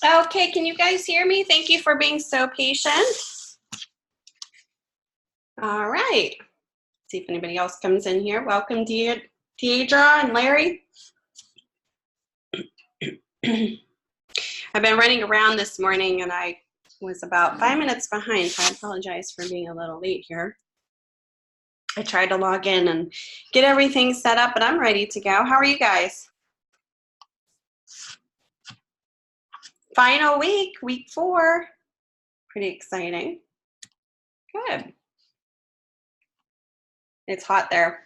Okay, can you guys hear me? Thank you for being so patient. All right. See if anybody else comes in here. Welcome, Deidre and Larry. I've been running around this morning and I was about 5 minutes behind, so I apologize for being a little late here. I tried to log in and get everything set up, but I'm ready to go. How are you guys? Final week, week 4. Pretty exciting. Good. It's hot there.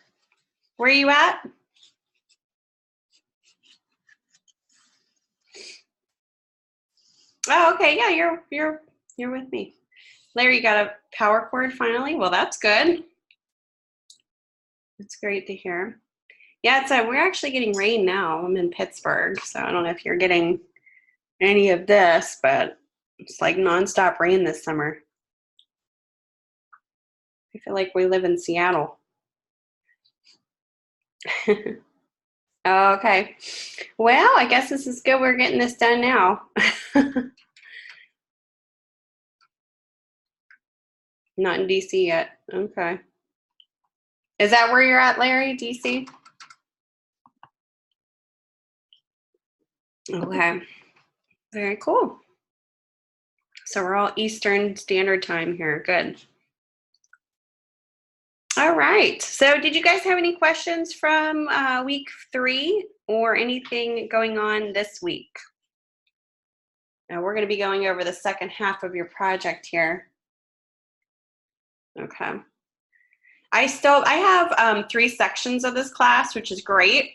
Where are you at? Oh, okay. Yeah, you're with me. Larry, you got a power cord finally? Well, that's good. That's great to hear. Yeah, we're actually getting rain now. I'm in Pittsburgh, so I don't know if you're getting any of this, but it's like nonstop rain this summer. I feel like we live in Seattle. Okay. Well, I guess this is good. We're getting this done now. Not in DC yet. Okay. Is that where you're at, Larry, DC? Okay. Very cool. So we're all Eastern Standard Time here. Good. All right. So did you guys have any questions from week 3 or anything going on this week? Now we're going to be going over the second half of your project here. Okay. I have 3 sections of this class, which is great.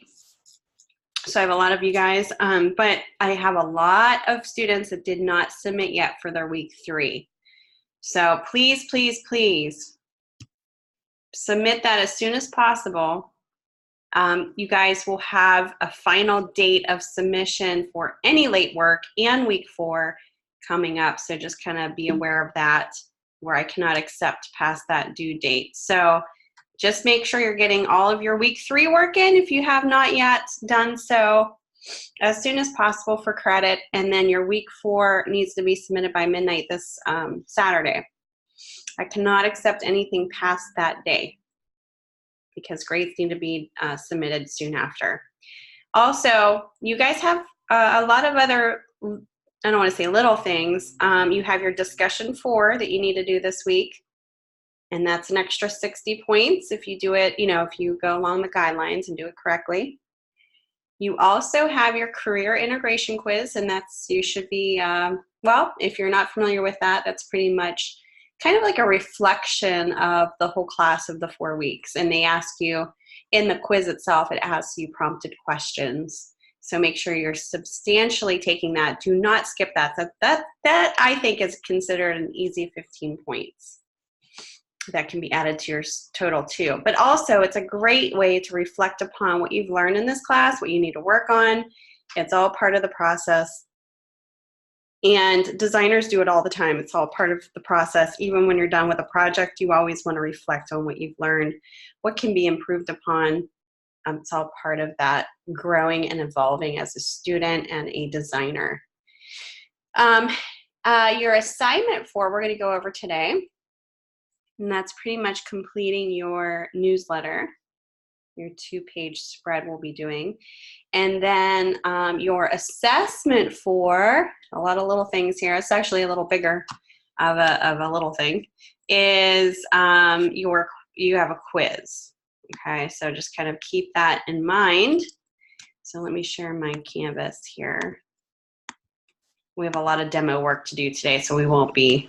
So I have a lot of you guys, but I have a lot of students that did not submit yet for their week 3. So please, please, please submit that as soon as possible. You guys will have a final date of submission for any late work and week 4 coming up. So just kind of be aware of that, where I cannot accept past that due date. So just make sure you're getting all of your week 3 work in if you have not yet done so as soon as possible for credit. And then your week 4 needs to be submitted by midnight this Saturday. I cannot accept anything past that day, because grades need to be submitted soon after. Also, you guys have a lot of other, I don't want to say little things. You have your discussion 4 that you need to do this week, and that's an extra 60 points if you do it, if you go along the guidelines and do it correctly. You also have your career integration quiz, and you should be, well, if you're not familiar with that, that's pretty much kind of like a reflection of the whole class of the 4 weeks. And they ask you, in the quiz itself, it asks you prompted questions. So make sure you're substantially taking that. Do not skip that. That I think is considered an easy 15 points. That can be added to your total too. But also, it's a great way to reflect upon what you've learned in this class, what you need to work on. It's all part of the process. And designers do it all the time. It's all part of the process. Even when you're done with a project, you always want to reflect on what you've learned, what can be improved upon. It's all part of that growing and evolving as a student and a designer. Your assignment 4, we're going to go over today. And that's pretty much completing your newsletter, your 2-page spread we'll be doing. And then your assessment 4, a lot of little things here, it's actually a little bigger of a little thing, is you have a quiz. Okay, so just kind of keep that in mind. So let me share my Canvas here. We have a lot of demo work to do today, so I won't be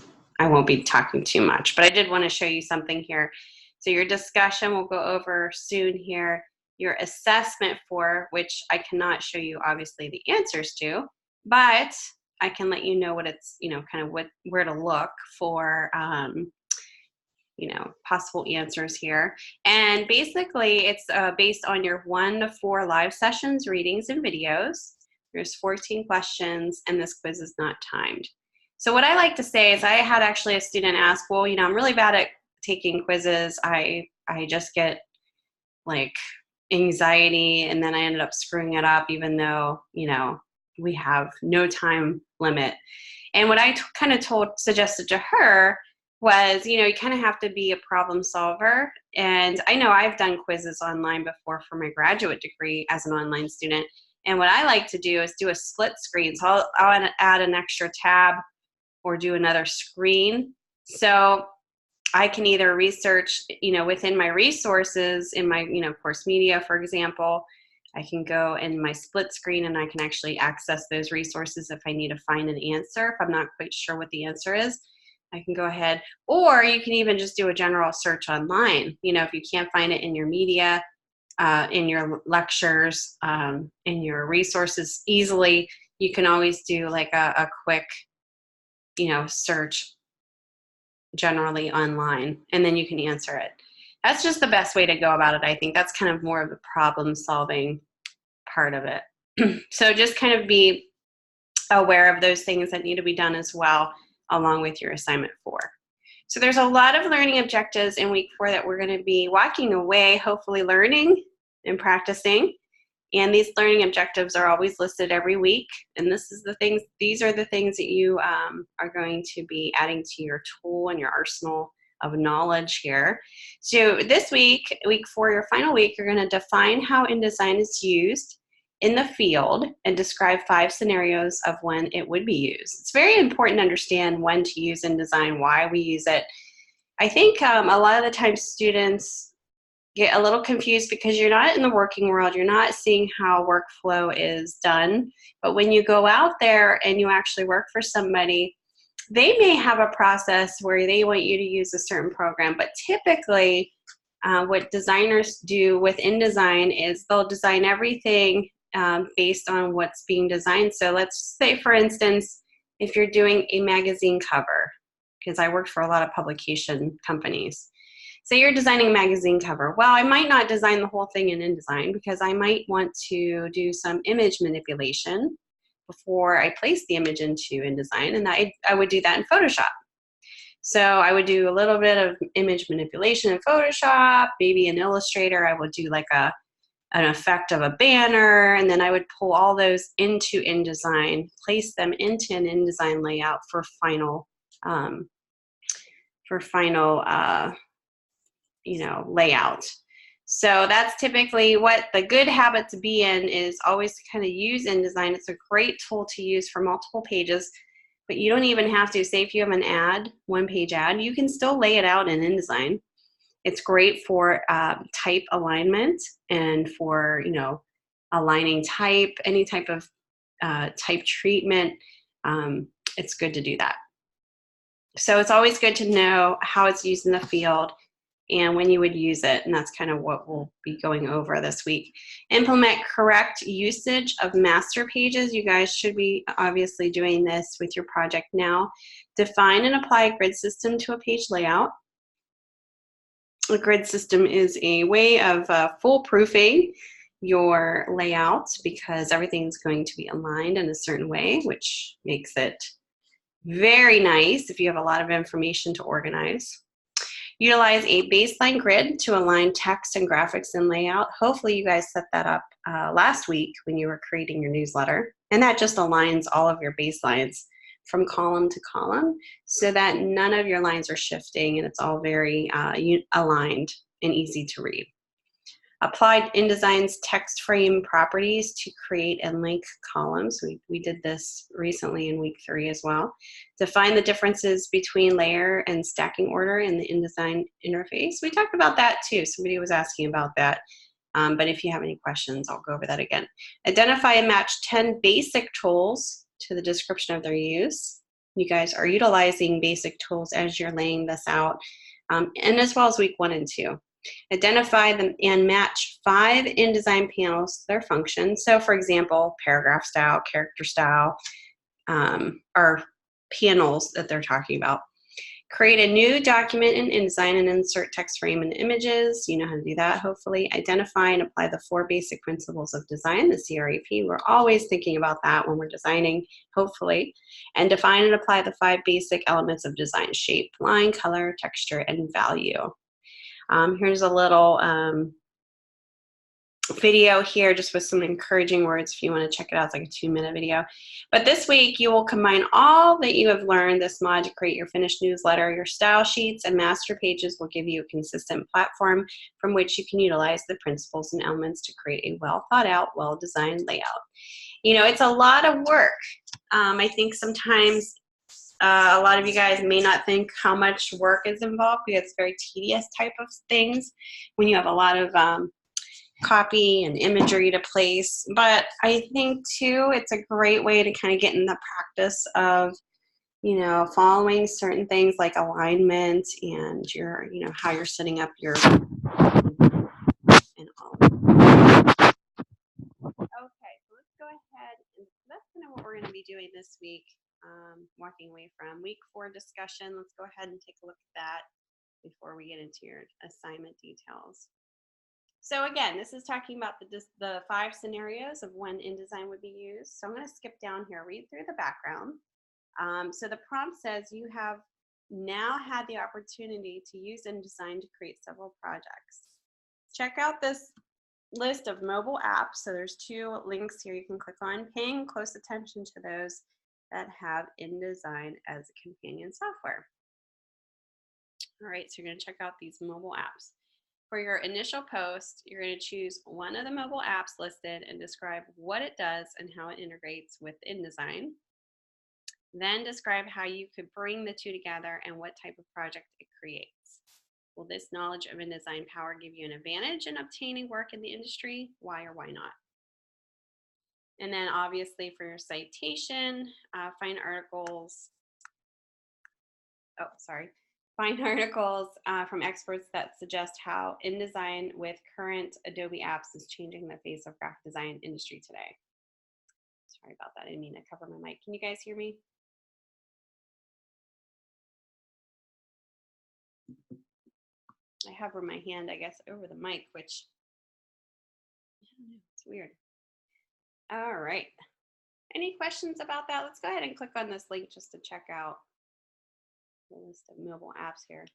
talking too much, but I did want to show you something here. So your discussion we'll go over soon here. Your assessment 4, which I cannot show you obviously the answers to, but I can let you know what it's, kind of where to look for, possible answers here. And basically it's based on your 1 to 4 live sessions, readings, and videos. There's 14 questions, and this quiz is not timed. So what I like to say is I had actually a student ask, well, I'm really bad at taking quizzes. I just get like anxiety, and then I ended up screwing it up, even though, we have no time limit. And what I kind of suggested to her was, you know, you kind of have to be a problem solver. And I know I've done quizzes online before for my graduate degree as an online student. And what I like to do is do a split screen. So I'll add an extra tab or do another screen. So I can either research, you know, within my resources in my, you know, course media, for example. I can go in my split screen and I can actually access those resources if I need to find an answer. If I'm not quite sure what the answer is, I can go ahead. Or you can even just do a general search online. You know, if you can't find it in your media, in your lectures, in your resources easily, you can always do like a quick, you know, search generally online, and then you can answer it. That's just the best way to go about it. I think that's kind of more of the problem solving part of it. So just kind of be aware of those things that need to be done as well, along with your assignment 4. So there's a lot of learning objectives in week 4 that we're going to be walking away, hopefully learning and practicing. And these learning objectives are always listed every week. And these are the things that you are going to be adding to your tool and your arsenal of knowledge here. So this week, week 4, your final week, you're going to define how InDesign is used in the field and describe 5 scenarios of when it would be used. It's very important to understand when to use InDesign, why we use it. I think a lot of the time students get a little confused because you're not in the working world, you're not seeing how workflow is done. But when you go out there and you actually work for somebody, they may have a process where they want you to use a certain program, but typically what designers do with InDesign is they'll design everything based on what's being designed. So let's say, for instance, if you're doing a magazine cover, because I worked for a lot of publication companies. Say you're designing a magazine cover. Well, I might not design the whole thing in InDesign because I might want to do some image manipulation before I place the image into InDesign, and I would do that in Photoshop. So I would do a little bit of image manipulation in Photoshop, maybe in Illustrator. I would do like an effect of a banner, and then I would pull all those into InDesign, place them into an InDesign layout for final you know, layout. So that's typically what the good habit to be in is, always to kind of use InDesign. It's a great tool to use for multiple pages, but you don't even have to. Say if you have an ad, one-page ad, you can still lay it out in InDesign. It's great for type alignment and for, you know, aligning type, any type of type treatment. It's good to do that. So it's always good to know how it's used in the field and when you would use it, and that's kind of what we'll be going over this week. Implement correct usage of master pages. You guys should be obviously doing this with your project now. Define and apply a grid system to a page layout. A grid system is a way of foolproofing your layout because everything's going to be aligned in a certain way, which makes it very nice if you have a lot of information to organize. Utilize a baseline grid to align text and graphics in layout. Hopefully you guys set that up last week when you were creating your newsletter. And that just aligns all of your baselines from column to column so that none of your lines are shifting and it's all very aligned and easy to read. Applied InDesign's text frame properties to create and link columns. We did this recently in week 3 as well. Define the differences between layer and stacking order in the InDesign interface. We talked about that too. Somebody was asking about that. But if you have any questions, I'll go over that again. Identify and match 10 basic tools to the description of their use. You guys are utilizing basic tools as you're laying this out, and as well as week 1 and 2. Identify them and match 5 InDesign panels to their function. So for example, paragraph style, character style, are panels that they're talking about. Create a new document in InDesign and insert text frame and images. You know how to do that, hopefully. Identify and apply the 4 basic principles of design, the CRAP. We're always thinking about that when we're designing, hopefully. And define and apply the 5 basic elements of design: shape, line, color, texture, and value. Here's a little video here just with some encouraging words if you want to check it out. It's like a 2-minute video. But this week you will combine all that you have learned this mod to create your finished newsletter. Your style sheets and master pages will give you a consistent platform from which you can utilize the principles and elements to create a well thought out, well designed layout. You know, it's a lot of work. I think sometimes a lot of you guys may not think how much work is involved because it's very tedious type of things when you have a lot of copy and imagery to place. But I think too, it's a great way to kind of get in the practice of, you know, following certain things like alignment and your, you know, how you're setting up your and all. Okay, so let's go ahead and that's kind of what we're going to be doing this week. Walking away from week 4 discussion. Let's go ahead and take a look at that before we get into your assignment details. So again, this is talking about the 5 scenarios of when InDesign would be used. So I'm going to skip down here, read through the background. So the prompt says you have now had the opportunity to use InDesign to create several projects. Check out this list of mobile apps. So there's 2 links here you can click on, paying close attention to those that have InDesign as a companion software. All right, so you're going to check out these mobile apps. For your initial post, you're going to choose one of the mobile apps listed and describe what it does and how it integrates with InDesign. Then describe how you could bring the 2 together and what type of project it creates. Will this knowledge of InDesign power give you an advantage in obtaining work in the industry? Why or why not? And then obviously for your citation, find articles. Find articles from experts that suggest how InDesign with current Adobe apps is changing the face of graphic design industry today. Sorry about that. I didn't mean to cover my mic. Can you guys hear me? I hover my hand, I guess, over the mic, which I don't know, it's weird. All right. Any questions about that? Let's go ahead and click on this link just to check out the list of mobile apps here.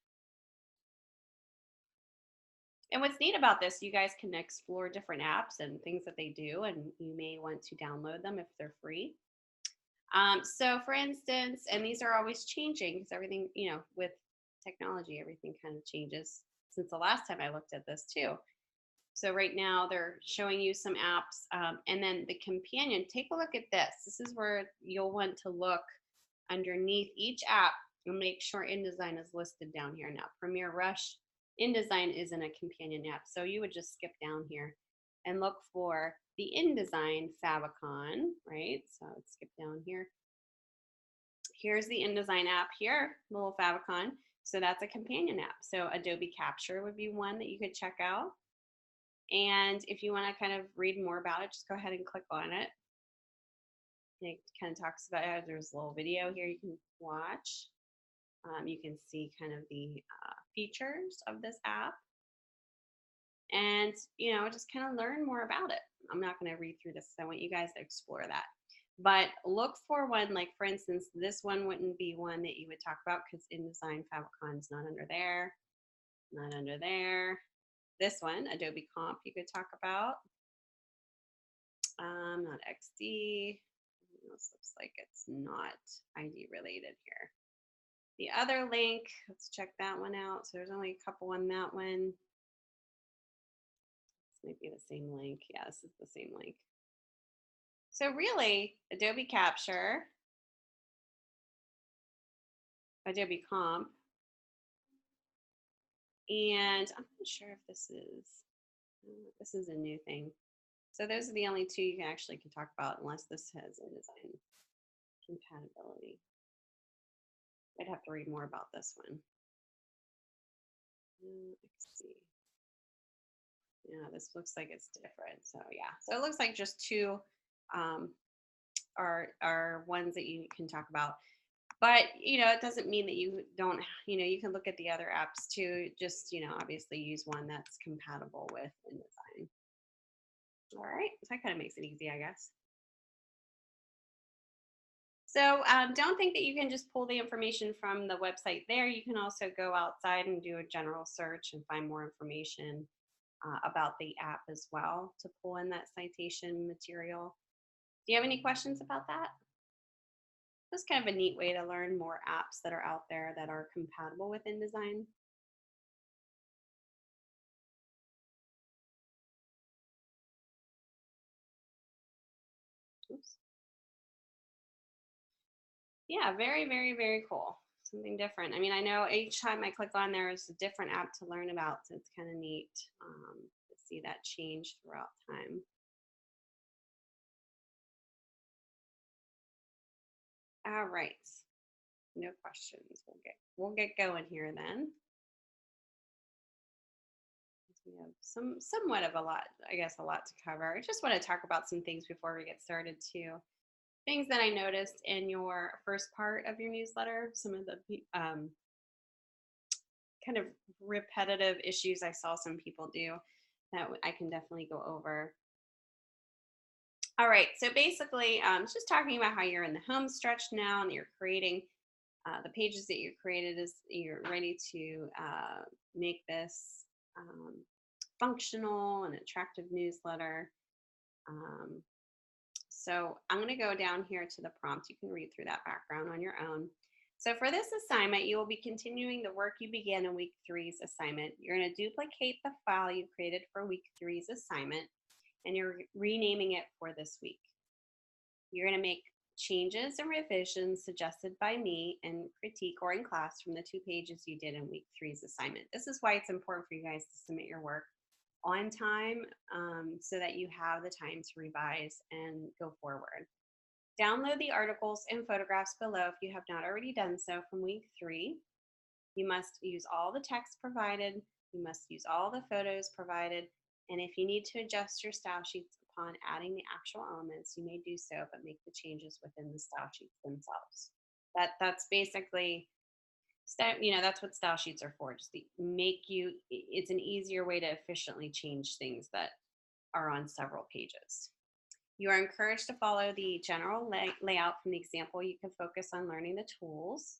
And what's neat about this, you guys can explore different apps and things that they do, and you may want to download them if they're free. So for instance, and these are always changing because everything, you know, with technology, everything kind of changes since the last time I looked at this too. So right now they're showing you some apps, and then the companion, take a look at this. This is where you'll want to look underneath each app and make sure InDesign is listed down here. Now, Premiere Rush, InDesign isn't a companion app, so you would just skip down here and look for the InDesign favicon, right? So let's skip down here. Here's the InDesign app here, the little favicon. So that's a companion app. So Adobe Capture would be one that you could check out. And if you want to kind of read more about it, just go ahead and click on it. It kind of talks about it. There's a little video here you can watch. You can see kind of the features of this app. And, you know, just kind of learn more about it. I'm not going to read through this. I want you guys to explore that. But look for one, like for instance, this one wouldn't be one that you would talk about because InDesign favicon is not under there, not under there. This one, Adobe Comp, you could talk about. Not XD. This looks like it's not ID related here. The other link, let's check that one out. So there's only a couple on that one. This might be the same link. Yeah, this is the same link. So really, Adobe Capture, Adobe Comp, and I'm not sure if this is a new thing. So those are the only 2 you can talk about unless this has InDesign compatibility. I'd have to read more about this one. Let's see. Yeah, this looks like it's different. So yeah, so it looks like just 2 are ones that you can talk about. But, you know, it doesn't mean that you don't, you know, you can look at the other apps too. Just, you know, obviously use one that's compatible with InDesign. All right, so that kind of makes it easy, I guess. So don't think that you can just pull the information from the website there. You can also go outside and do a general search and find more information. about the app as well to pull in that citation material. Do you have any questions about that? That's kind of a neat way to learn more apps that are out there that are compatible with InDesign. Oops. Yeah, very, very, very cool. Something different. I mean, I know each time I click on there is a different app to learn about, so it's kind of neat to see that change throughout time. All right, no questions. We'll get going here then. We have somewhat of a lot, I guess, a lot to cover. I just want to talk about some things before we get started too. Things that I noticed in your first part of your newsletter, some of the kind of repetitive issues I saw some people do that I can definitely go over. All right, so basically, just talking about how you're in the home stretch now and you're creating the pages that you created is you're ready to make this functional and attractive newsletter. So I'm going to go down here to the prompt. You can read through that background on your own. So for this assignment, you will be continuing the work you began in week 3's assignment. You're going to duplicate the file you created for week 3's assignment, and you're renaming it for this week. You're going to make changes and revisions suggested by me and critique or in class from the 2 pages you did in week 3's assignment. This is why it's important for you guys to submit your work on time so that you have the time to revise and go forward. Download the articles and photographs below if you have not already done so from week 3. You must use all the text provided. You must use all the photos provided. And if you need to adjust your style sheets upon adding the actual elements, you may do so, but make the changes within the style sheets themselves. That's basically, that's what style sheets are for. Just it's an easier way to efficiently change things that are on several pages. You are encouraged to follow the general layout from the example. You can focus on learning the tools.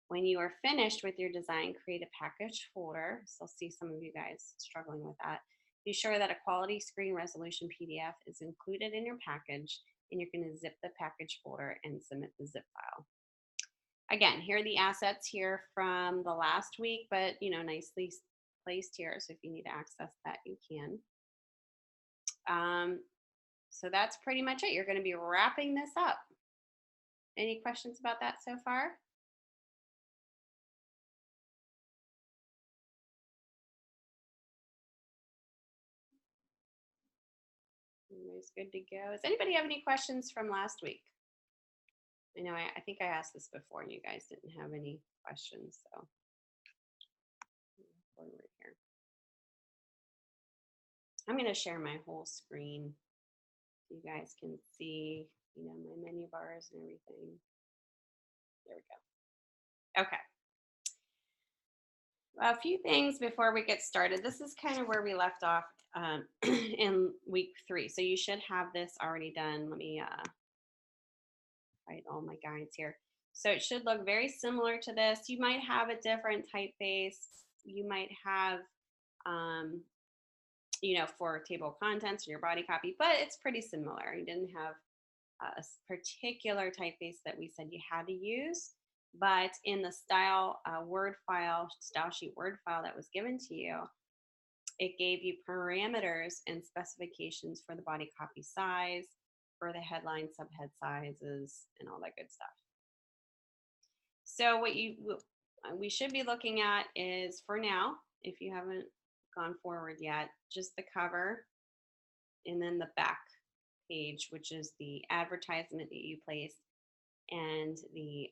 When you are finished with your design, create a package folder. So I'll see some of you guys struggling with that. Be sure that a quality screen resolution PDF is included in your package, and you're going to zip the package folder and submit the zip file. Again, here are the assets here from the last week, but nicely placed here. So if you need to access that, you can. So that's pretty much it. You're going to be wrapping this up. Any questions about that so far? Everybody's good to go. Does anybody have any questions from last week? I know I think I asked this before and you guys didn't have any questions, so forward here. I'm going to share my whole screen so you guys can see, my menu bars and everything. There we go. Okay. A few things before we get started. This is kind of where we left off in week 3. So you should have this already done. Let me write all my guides here. So it should look very similar to this. You might have a different typeface. You might have, for table of contents or your body copy, but it's pretty similar. You didn't have a particular typeface that we said you had to use, but in the style sheet Word file that was given to you, it gave you parameters and specifications for the body copy size, for the headline, subhead sizes, and all that good stuff. So what we should be looking at is, for now, if you haven't gone forward yet, just the cover and then the back page, which is the advertisement that you placed, and the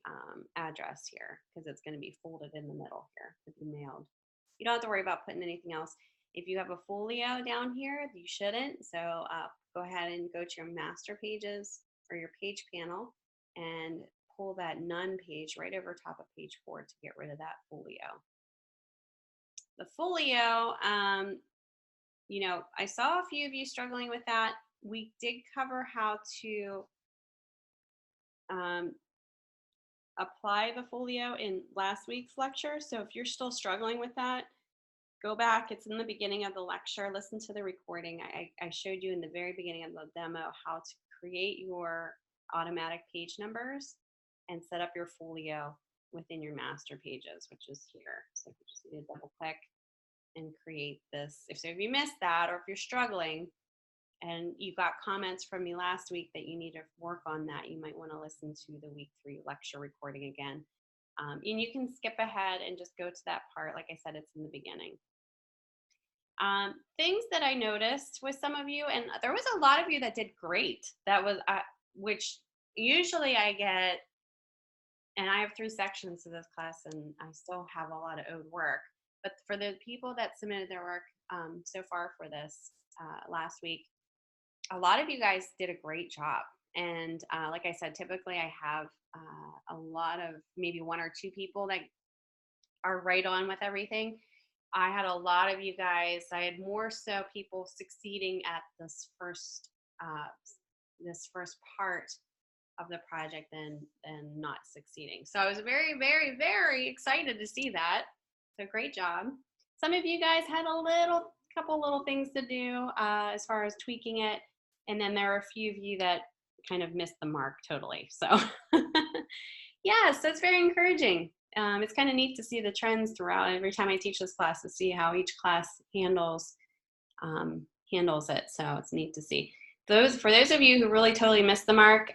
address here, because it's going to be folded in the middle here to be mailed. You don't have to worry about putting anything else. If you have a folio down here, you shouldn't. So go ahead and go to your master pages or your page panel and pull that none page right over top of page 4 to get rid of that folio. The folio, I saw a few of you struggling with that. We did cover how to apply the folio in last week's lecture. So if you're still struggling with that, go back. It's in the beginning of the lecture. Listen to the recording. I showed you in the very beginning of the demo how to create your automatic page numbers and set up your folio within your master pages, which is here. So you just need to double click and create this. If you missed that, or if you're struggling and you got comments from me last week that you need to work on that, you might want to listen to the week 3 lecture recording again. And you can skip ahead and just go to that part. Like I said, it's in the beginning. Things that I noticed with some of you, and there was a lot of you that did great. That was, which usually I get, and I have 3 sections to this class, and I still have a lot of owed work. But for the people that submitted their work so far for this last week, a lot of you guys did a great job. And like I said, typically I have a lot of maybe 1 or 2 people that are right on with everything. I had a lot of you guys, I had more so people succeeding at this first part of the project than not succeeding. So I was very, very, very excited to see that. So great job. Some of you guys had a couple little things to do as far as tweaking it. And then there are a few of you that kind of missed the mark totally. So yeah, so it's very encouraging. It's kind of neat to see the trends throughout every time I teach this class, to see how each class handles it. So it's neat to see. For those of you who really totally missed the mark,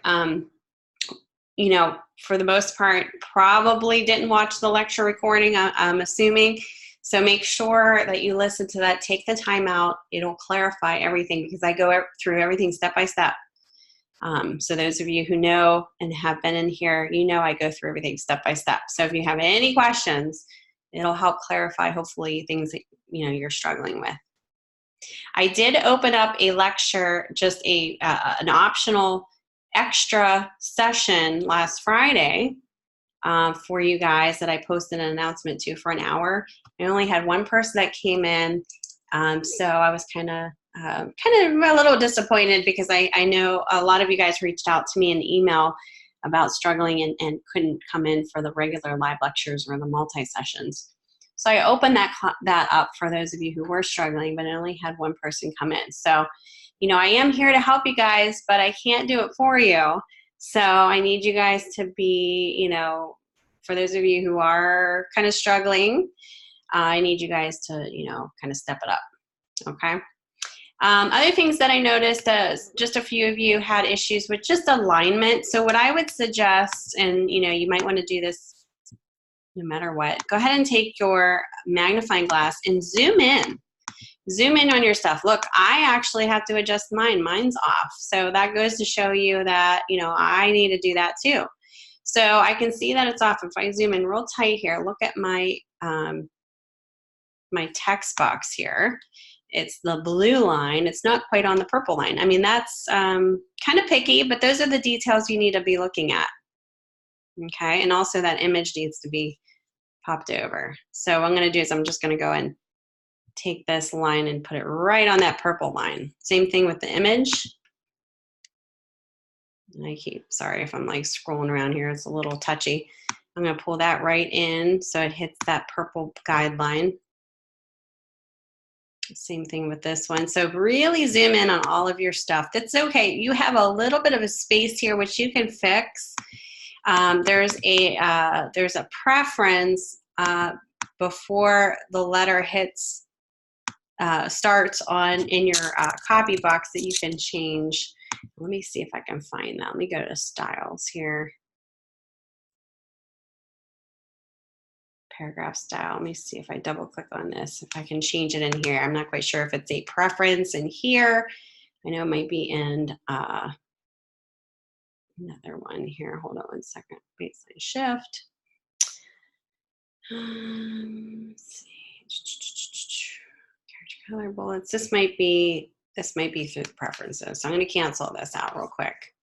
you know, for the most part, probably didn't watch the lecture recording, I'm assuming. So make sure that you listen to that. Take the time out. It'll clarify everything, because I go through everything step by step. So those of you who know and have been in here, you know I go through everything step by step. So if you have any questions, it'll help clarify, hopefully, things that you're struggling with. I did open up a lecture, just an optional extra session last Friday for you guys that I posted an announcement to for an hour. I only had 1 person that came in, so I was kind of a little disappointed, because I know a lot of you guys reached out to me in email about struggling and couldn't come in for the regular live lectures or the multi-sessions. So I opened that up for those of you who were struggling, but I only had 1 person come in. So, I am here to help you guys, but I can't do it for you. So I need you guys to be, for those of you who are kind of struggling, I need you guys to, kind of step it up. Okay. Other things that I noticed, just a few of you had issues with just alignment. So what I would suggest, and you might want to do this no matter what, go ahead and take your magnifying glass and zoom in on your stuff. Look, I actually have to adjust mine. Mine's off. So that goes to show you that, I need to do that too. So I can see that it's off. If I zoom in real tight here, look at my, my text box here. It's the blue line. It's not quite on the purple line. I mean, that's kind of picky, but those are the details you need to be looking at. Okay, and also that image needs to be popped over. So what I'm going to do is I'm just going to go and take this line and put it right on that purple line. Same thing with the image. Sorry if I'm like scrolling around here, it's a little touchy. I'm going to pull that right in so it hits that purple guideline. Same thing with this one. So really zoom in on all of your stuff. That's okay. You have a little bit of a space here, which you can fix. There's a preference before the letter hits starts in your copy box that you can change. Let me see if I can find that. Let me go to styles here. Paragraph style. Let me see if I double click on this, if I can change it in here. I'm not quite sure if it's a preference in here. I know it might be in another one here. Hold on 1 second. Baseline shift. Let's see. Character color bullets. This might be through the preferences. So I'm going to cancel this out real quick.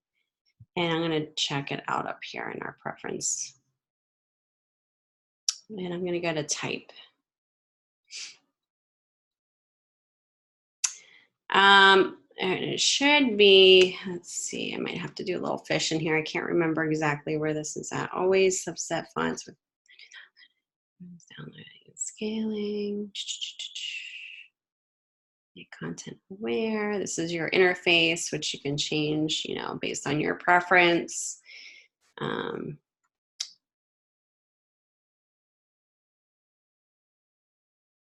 And I'm going to check it out up here in our preference. And I'm going to go to type. And it should be, let's see, I might have to do a little fish in here. I can't remember exactly where this is at. Always subset fonts with downloading and scaling. Make content aware. This is your interface, which you can change, you know, based on your preference.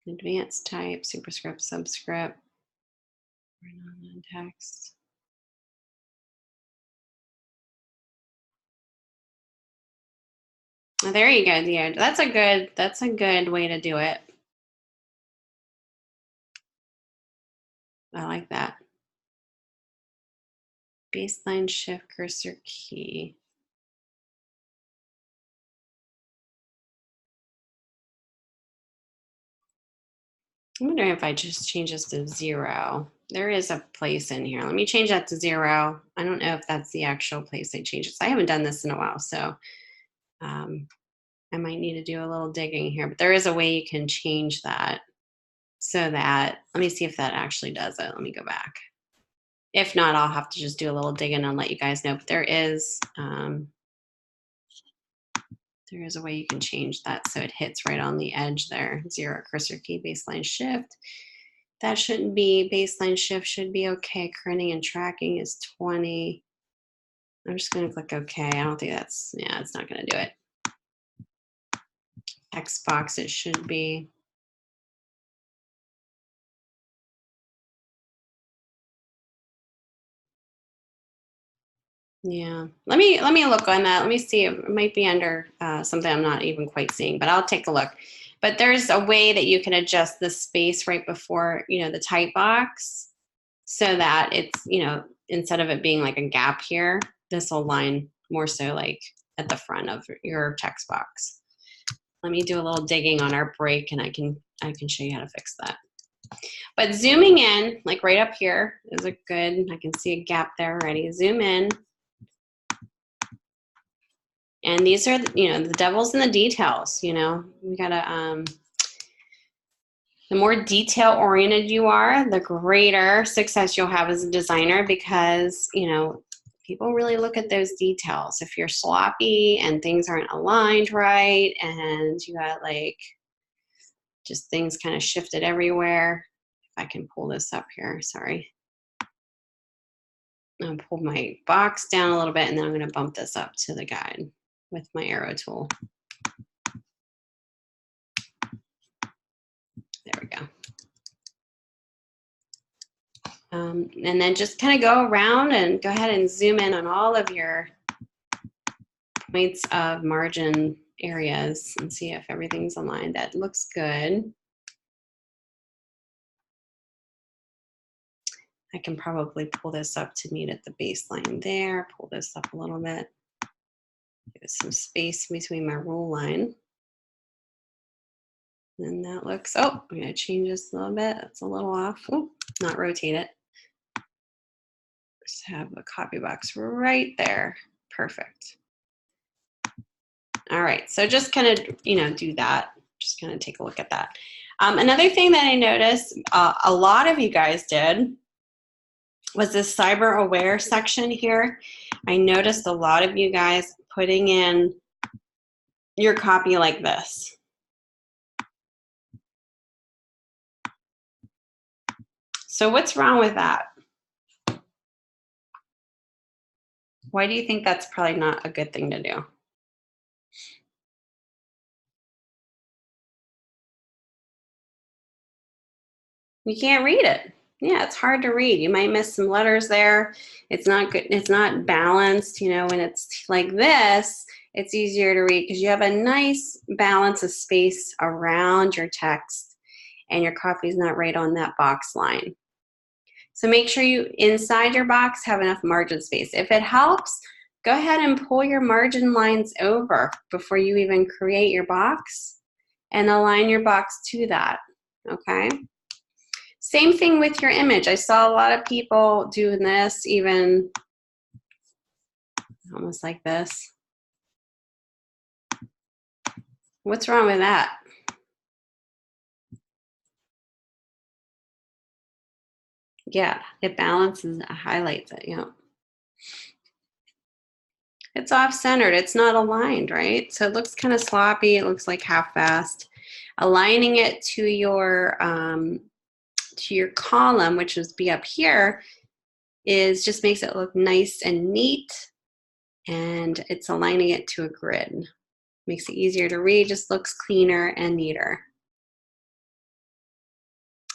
Advanced type, superscript, subscript, non-text. Oh, there you go. Yeah, that's a good way to do it. I like that. Baseline shift cursor key. I'm wondering if I just change this to 0. There is a place in here. Let me change that to 0. I don't know if that's the actual place I changed it. I haven't done this in a while, so I might need to do a little digging here. But there is a way you can change that so that, let me see if that actually does it. Let me go back. If not, I'll have to just do a little digging and let you guys know. But there is a way you can change that so it hits right on the edge there. 0 cursor key, baseline shift. That shouldn't be, baseline shift should be okay. Kerning and tracking is 20. I'm just gonna click okay. I don't think that's, yeah, it's not gonna do it. Text box, it should be. Yeah, let me look on that. Let me see, it might be under something I'm not even quite seeing, but I'll take a look. But there's a way that you can adjust the space right before, you know, the type box so that it's, you know, instead of it being like a gap here, this will line more so like at the front of your text box. Let me do a little digging on our break and I can show you how to fix that. But zooming in, like right up here is a good, I can see a gap there already. Zoom in. And these are, you know, the devil's in the details, you know. We gotta, the more detail oriented you are, the greater success you'll have as a designer because, you know, people really look at those details. If you're sloppy and things aren't aligned right and you got like just things kind of shifted everywhere. If I can pull this up here, sorry. I'll pull my box down a little bit and then I'm gonna bump this up to the guide with my arrow tool. There we go. And then just kind of go around and go ahead and zoom in on all of your points of margin areas and see if everything's aligned. That looks good. I can probably pull this up to meet at the baseline there, pull this up a little bit. Give it some space between my rule line. And that looks, oh, I'm gonna change this a little bit. That's a little off. Oh, not rotate it. Just have a copy box right there. Perfect. All right, so just kind of, you know, do that. Just kind of take a look at that. Another thing that I noticed a lot of you guys did was this cyber aware section here. I noticed a lot of you guys putting in your copy like this. So what's wrong with that? Why do you think that's probably not a good thing to do? You can't read it. Yeah, it's hard to read. You might miss some letters there. It's not good. It's not balanced. You know, when it's like this, it's easier to read because you have a nice balance of space around your text and your copy is not right on that box line. So make sure you, inside your box, have enough margin space. If it helps, go ahead and pull your margin lines over before you even create your box and align your box to that, okay? Same thing with your image. I saw a lot of people doing this, even almost like this. What's wrong with that? Yeah, it balances, it highlights it, you know. It's off-centered, it's not aligned, right? So it looks kind of sloppy, it looks like half-assed. Aligning it to your to your column, which is be up here, is just makes it look nice and neat, and it's aligning it to a grid. Makes it easier to read, just looks cleaner and neater.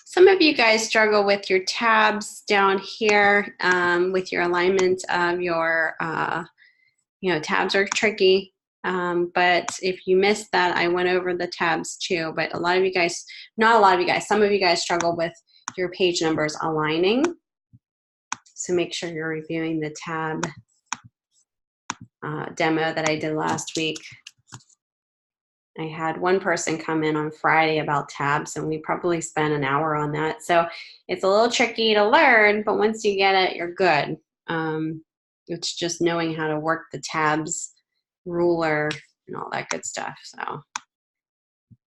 Some of you guys struggle with your tabs down here, with your alignment of your, tabs are tricky. But if you missed that, I went over the tabs too. But a lot of you guys, not a lot of you guys, some of you guys struggle with your page numbers aligning. So make sure you're reviewing the tab demo that I did last week. I had one person come in on Friday about tabs, and we probably spent an hour on that. So it's a little tricky to learn, but once you get it, you're good. It's just knowing how to work the tabs, ruler, and all that good stuff. So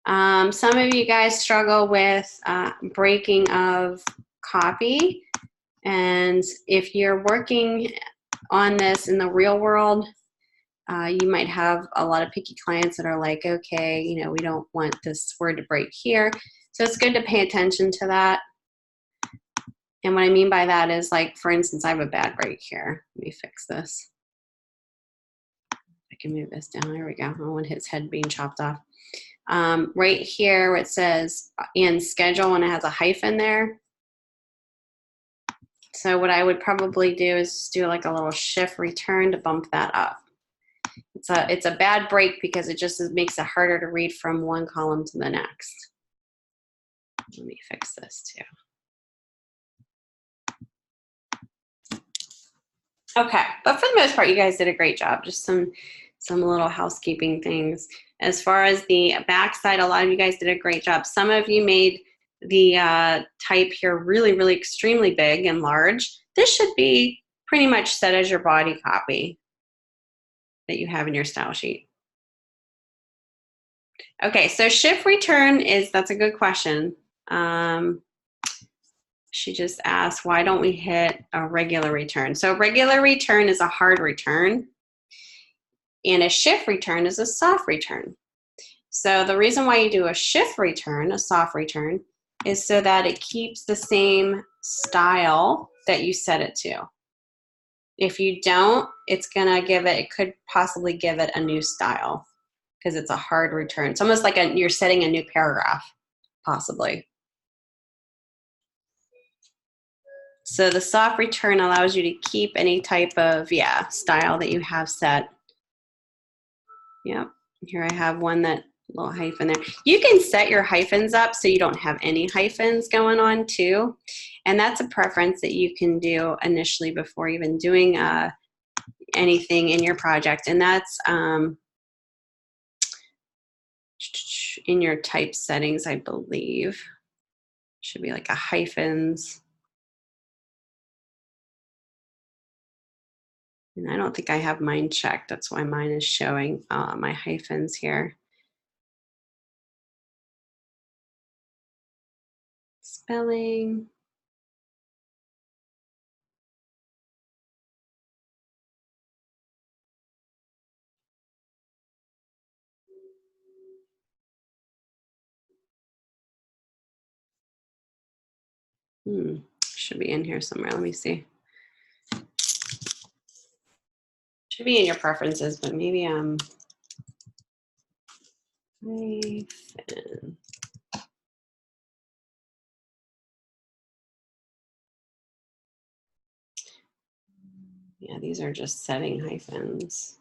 some of you guys struggle with breaking of copy. And if you're working on this in the real world, you might have a lot of picky clients that are like, okay, we don't want this word to break here. So it's good to pay attention to that. And what I mean by that is, like, for instance, I have a bad break here. Let me fix this. I can move this down. There we go. I don't want his head being chopped off. Right here where it says in schedule, and it has a hyphen there. So what I would probably do is do like a little shift return to bump that up. It's a bad break because it just makes it harder to read from one column to the next. Let me fix this too. Okay, but for the most part, you guys did a great job. Just some little housekeeping things. As far as the backside, a lot of you guys did a great job. Some of you made the type here really, really extremely big and large. This should be pretty much set as your body copy that you have in your style sheet. Okay, so shift return that's a good question. She just asked, why don't we hit a regular return? So regular return is a hard return, and a shift return is a soft return. So the reason why you do a shift return, a soft return, is so that it keeps the same style that you set it to. If you don't, it could possibly give it a new style because it's a hard return. It's almost like you're setting a new paragraph, possibly. So the soft return allows you to keep any type of, style that you have set. Yep, here I have one that little hyphen there. You can set your hyphens up so you don't have any hyphens going on too. And that's a preference that you can do initially before even doing anything in your project. And that's in your type settings, I believe. Should be like a hyphens. And I don't think I have mine checked. That's why mine is showing my hyphens here. Spelling. Should be in here somewhere. Let me see. Should be in your preferences, but maybe hyphen. Yeah, these are just setting hyphens.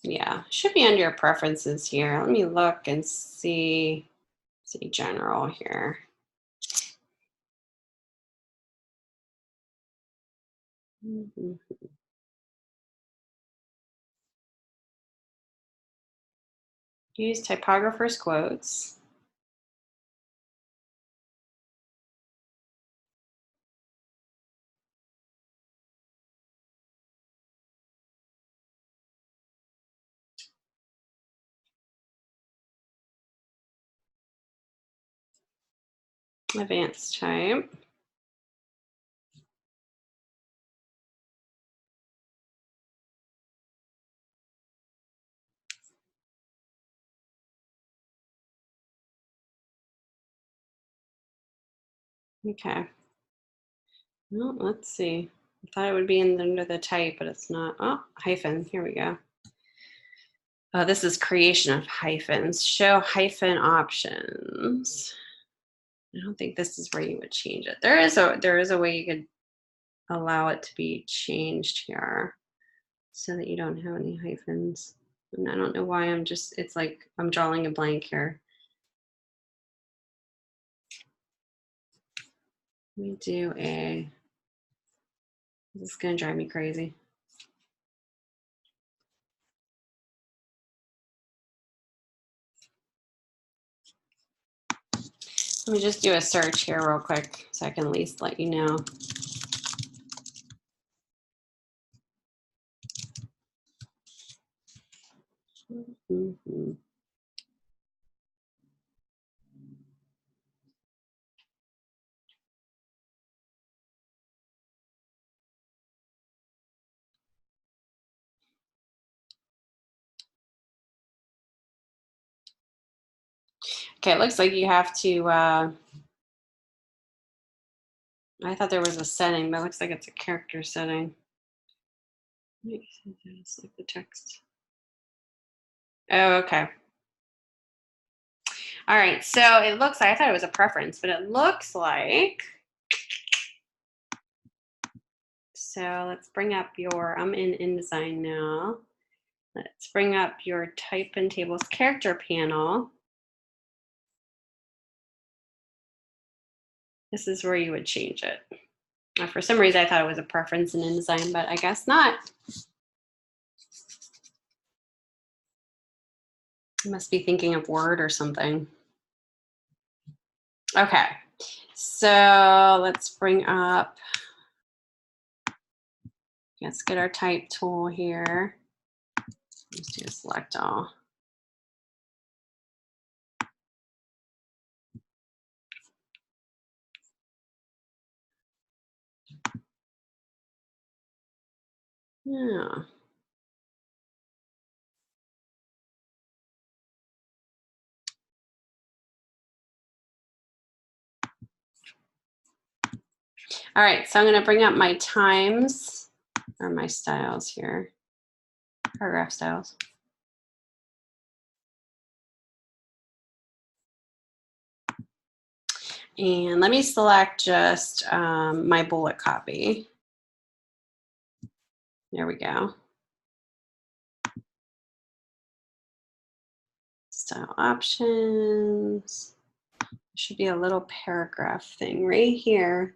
Yeah, should be under your preferences here. Let me look and see general here. Use typographer's quotes. Advanced type. Okay. Well, let's see. I thought it would be under the type, but it's not. Oh, hyphen. Here we go. Oh, this is creation of hyphens. Show hyphen options. I don't think this is where you would change it. There is a way you could allow it to be changed here so that you don't have any hyphens. And I don't know why it's like I'm drawing a blank here. Let me do this is gonna drive me crazy. Let me just do a search here real quick so I can at least let you know. Mm-hmm. Okay, it looks like you have to, I thought there was a setting, but it looks like it's a character setting. It's like the text. Oh, okay. All right, so it looks like, I thought it was a preference, but it looks like, so let's bring up I'm in InDesign now. Let's bring up your type and tables character panel. This is where you would change it. For some reason, I thought it was a preference in InDesign, but I guess not. I must be thinking of Word or something. Okay, so let's bring up, let's get our type tool here. Let's do a select all. Yeah. All right, so I'm going to bring up my times or my styles here, paragraph styles. And let me select just my bullet copy. There we go. Style options. There should be a little paragraph thing right here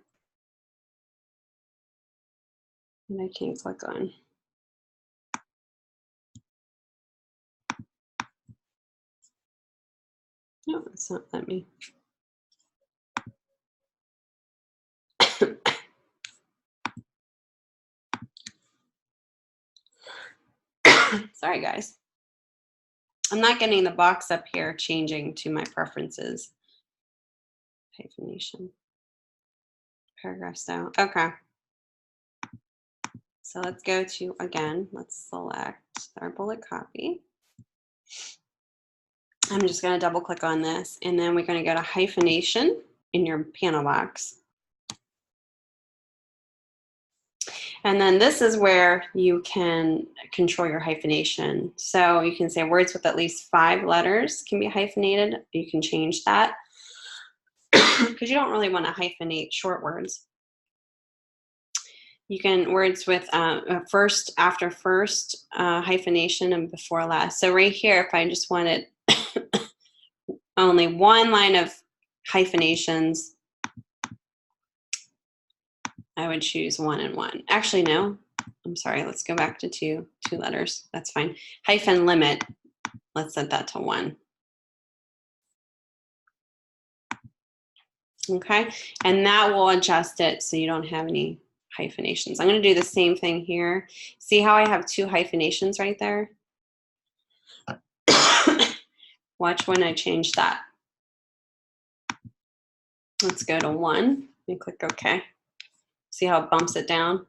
that I can click on. No, it's not letting me. Sorry, guys. I'm not getting the box up here changing to my preferences. Hyphenation. Paragraph style. Okay. So let's go to, again, let's select our bullet copy. I'm just going to double click on this, and then we're going to go to hyphenation in your panel box. And then this is where you can control your hyphenation. So you can say words with at least 5 letters can be hyphenated. You can change that because you don't really want to hyphenate short words. You can words with first, after first, hyphenation, and before last. So right here, if I just wanted only 1 line of hyphenations, I would choose 1 and 1. Actually, no, I'm sorry. Let's go back to two letters. That's fine. Hyphen limit. Let's set that to 1. Okay, and that will adjust it so you don't have any hyphenations. I'm going to do the same thing here. See how I have 2 hyphenations right there? Watch when I change that. Let's go to 1 and click OK. See how it bumps it down?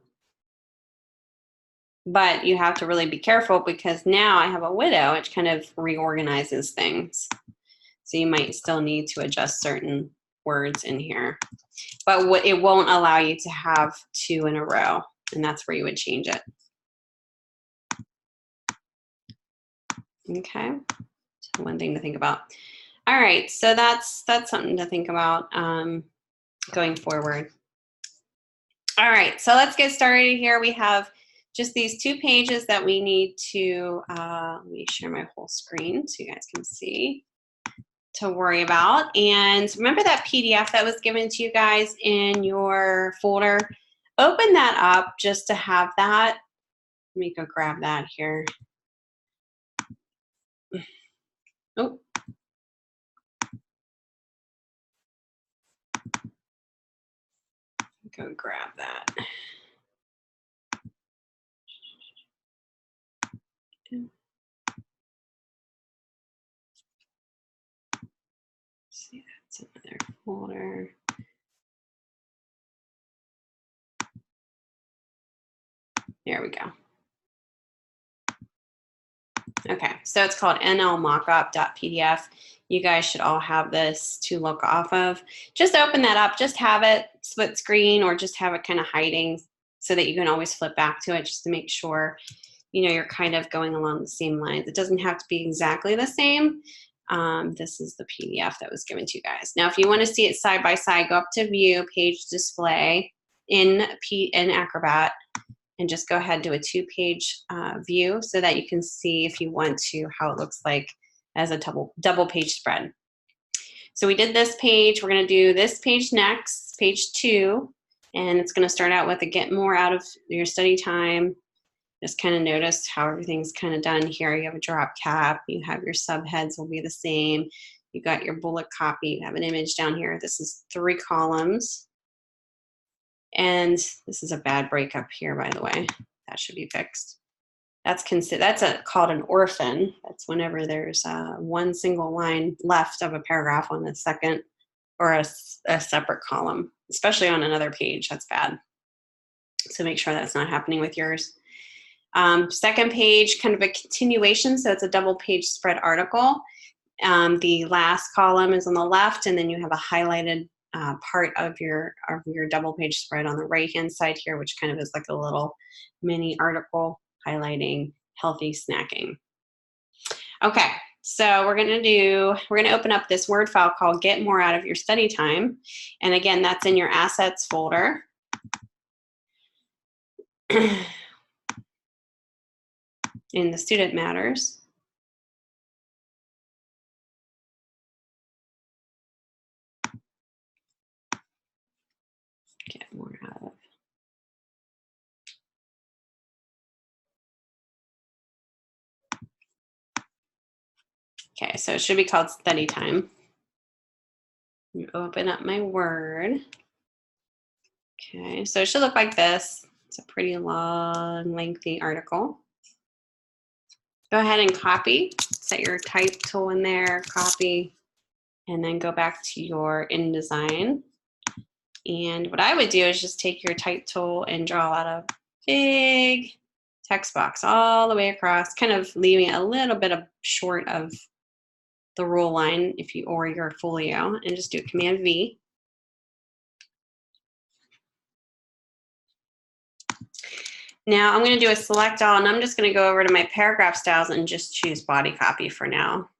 But you have to really be careful because now I have a widow, which kind of reorganizes things. So you might still need to adjust certain words in here. But what it won't allow you to have 2 in a row, and that's where you would change it. Okay, so one thing to think about. All right, so that's something to think about going forward. All right, so let's get started here. We have just these 2 pages that we need to, let me share my whole screen so you guys can see, to worry about. And remember that PDF that was given to you guys in your folder? Open that up just to have that. Let me go grab that here. Oh. Go grab that. See, that's another folder. There we go. Okay, so it's called nlmockup.pdf. You guys should all have this to look off of. Just open that up, just have it split screen or just have it kind of hiding so that you can always flip back to it just to make sure, you know, you're kind of going along the same lines. It doesn't have to be exactly the same. This is the PDF that was given to you guys. Now, if you want to see it side by side, go up to View, Page Display in Acrobat, and just go ahead and do a 2-page view so that you can see, if you want to, how it looks like as a double page spread. So we did this page. We're going to do this page next, page 2, and it's going to start out with a get more out of your study time. Just kind of notice how everything's kind of done here. You have a drop cap. You have your subheads will be the same. You got your bullet copy. You have an image down here. This is 3 columns. And this is a bad breakup here, by the way. That should be fixed. That's called an orphan. That's whenever there's one single line left of a paragraph on the second or a separate column, especially on another page. That's bad. So make sure that's not happening with yours. Second page, kind of a continuation. So it's a double page spread article. The last column is on the left, and then you have a highlighted part of your double page spread on the right hand side here, which kind of is like a little mini article highlighting healthy snacking. Okay, so we're gonna open up this Word file called Get More Out of Your Study Time. And again, that's in your assets folder. In the Student Matters. Get more out of. Okay, so it should be called Study Time. You open up my Word. Okay, so it should look like this. It's a pretty long, lengthy article. Go ahead and copy. Set your type tool in there, copy, and then go back to your InDesign. And what I would do is just take your type tool and draw out a big text box all the way across, kind of leaving a little bit of short of the rule line or your folio, and just do Command V. Now I'm going to do a select all, and I'm just going to go over to my paragraph styles and just choose body copy for now.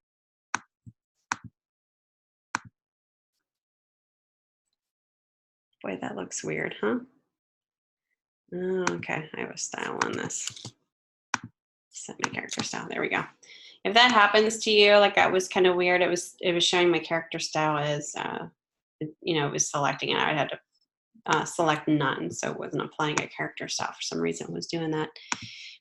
Boy, that looks weird, huh? Oh, okay, I have a style on this. Set my character style. There we go. If that happens to you, like that was kind of weird. It was showing my character style as, you know, it was selecting it. I had to select none, so it wasn't applying a character style. For some reason, it was doing that.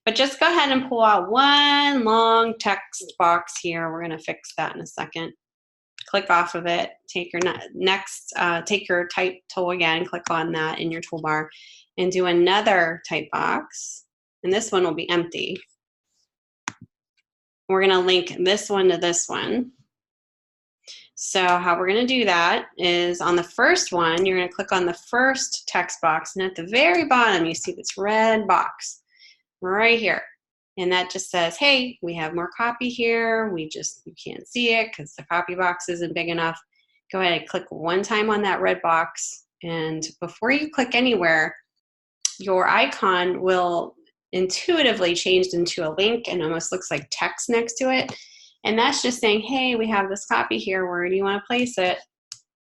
But just go ahead and pull out one long text box here. We're going to fix that in a second. Click off of it. Take your take your type tool again. Click on that in your toolbar, and do another type box. And this one will be empty. We're going to link this one to this one. So how we're going to do that is on the first one, you're going to click on the first text box, and at the very bottom, you see this red box right here. And that just says, hey, we have more copy here. You can't see it because the copy box isn't big enough. go ahead and click one time on that red box. And before you click anywhere, your icon will intuitively change into a link and almost looks like text next to it. And that's just saying, hey, we have this copy here. Where do you want to place it?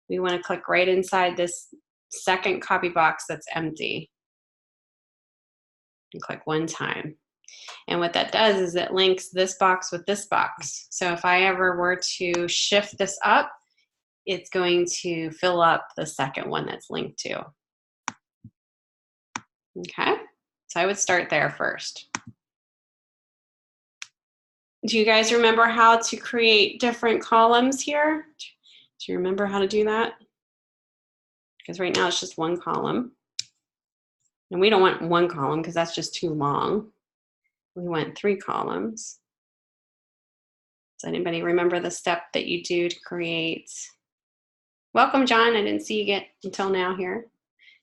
We want to click right inside this second copy box that's empty. And click one time. And what that does is it links this box with this box. So if I ever were to shift this up, it's going to fill up the second one that's linked to. Okay, so I would start there first. Do you guys remember how to create different columns here? Do you remember how to do that? Because right now it's just one column. And we don't want one column because that's just too long. We want 3 columns. Does anybody remember the step that you do to create? Welcome, John. I didn't see you get until now here.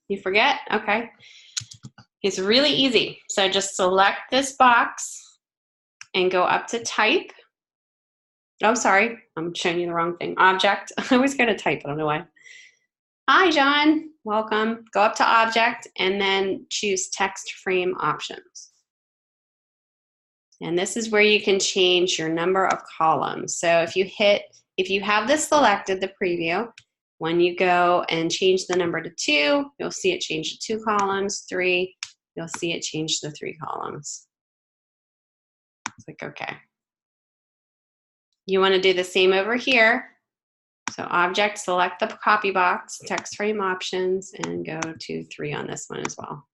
You forget? Okay. It's really easy. So just select this box and go up to type. Oh, sorry. I'm showing you the wrong thing. Object. I always go to type. I don't know why. Hi, John. Welcome. Go up to object and then choose text frame options. And this is where you can change your number of columns. So if you have this selected, the preview, when you go and change the number to 2, you'll see it change to 2 columns, 3, you'll see it change to 3 columns. Click OK. You want to do the same over here. So object, select the copy box, text frame options, and go to 3 on this one as well.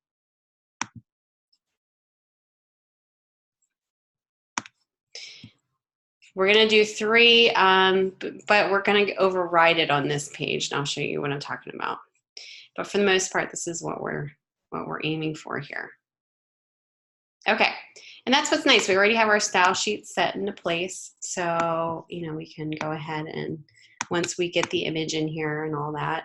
We're going to do 3, but we're going to override it on this page, and I'll show you what I'm talking about. But for the most part, this is what we're aiming for here. Okay, and that's what's nice. We already have our style sheet set into place, so we can go ahead and once we get the image in here and all that,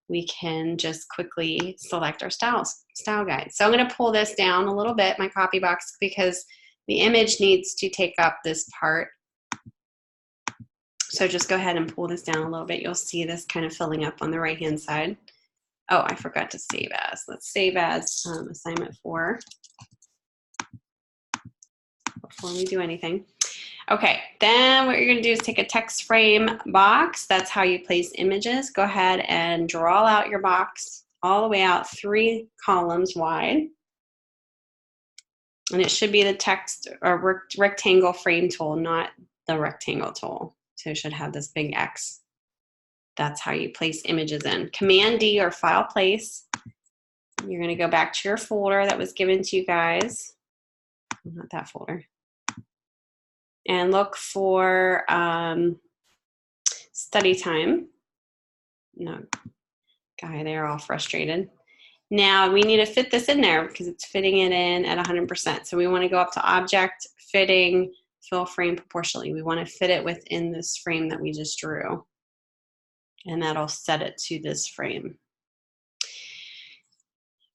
we can just quickly select our style guide. So I'm going to pull this down a little bit, my copy box, because the image needs to take up this part. So just go ahead and pull this down a little bit. You'll see this kind of filling up on the right-hand side. Oh, I forgot to save as. Let's save as assignment 4 before we do anything. Okay, then what you're going to do is take a text frame box. That's how you place images. Go ahead and draw out your box all the way out 3 columns wide. And it should be the text or rectangle frame tool, not the rectangle tool. So it should have this big X. That's how you place images in. Command D or file place. You're going to go back to your folder that was given to you guys. Not that folder. And look for study time. No, guy, they're all frustrated. Now we need to fit this in there because it's fitting it in at 100%. So we want to go up to object, fitting, fill frame proportionally. We want to fit it within this frame that we just drew. And that'll set it to this frame.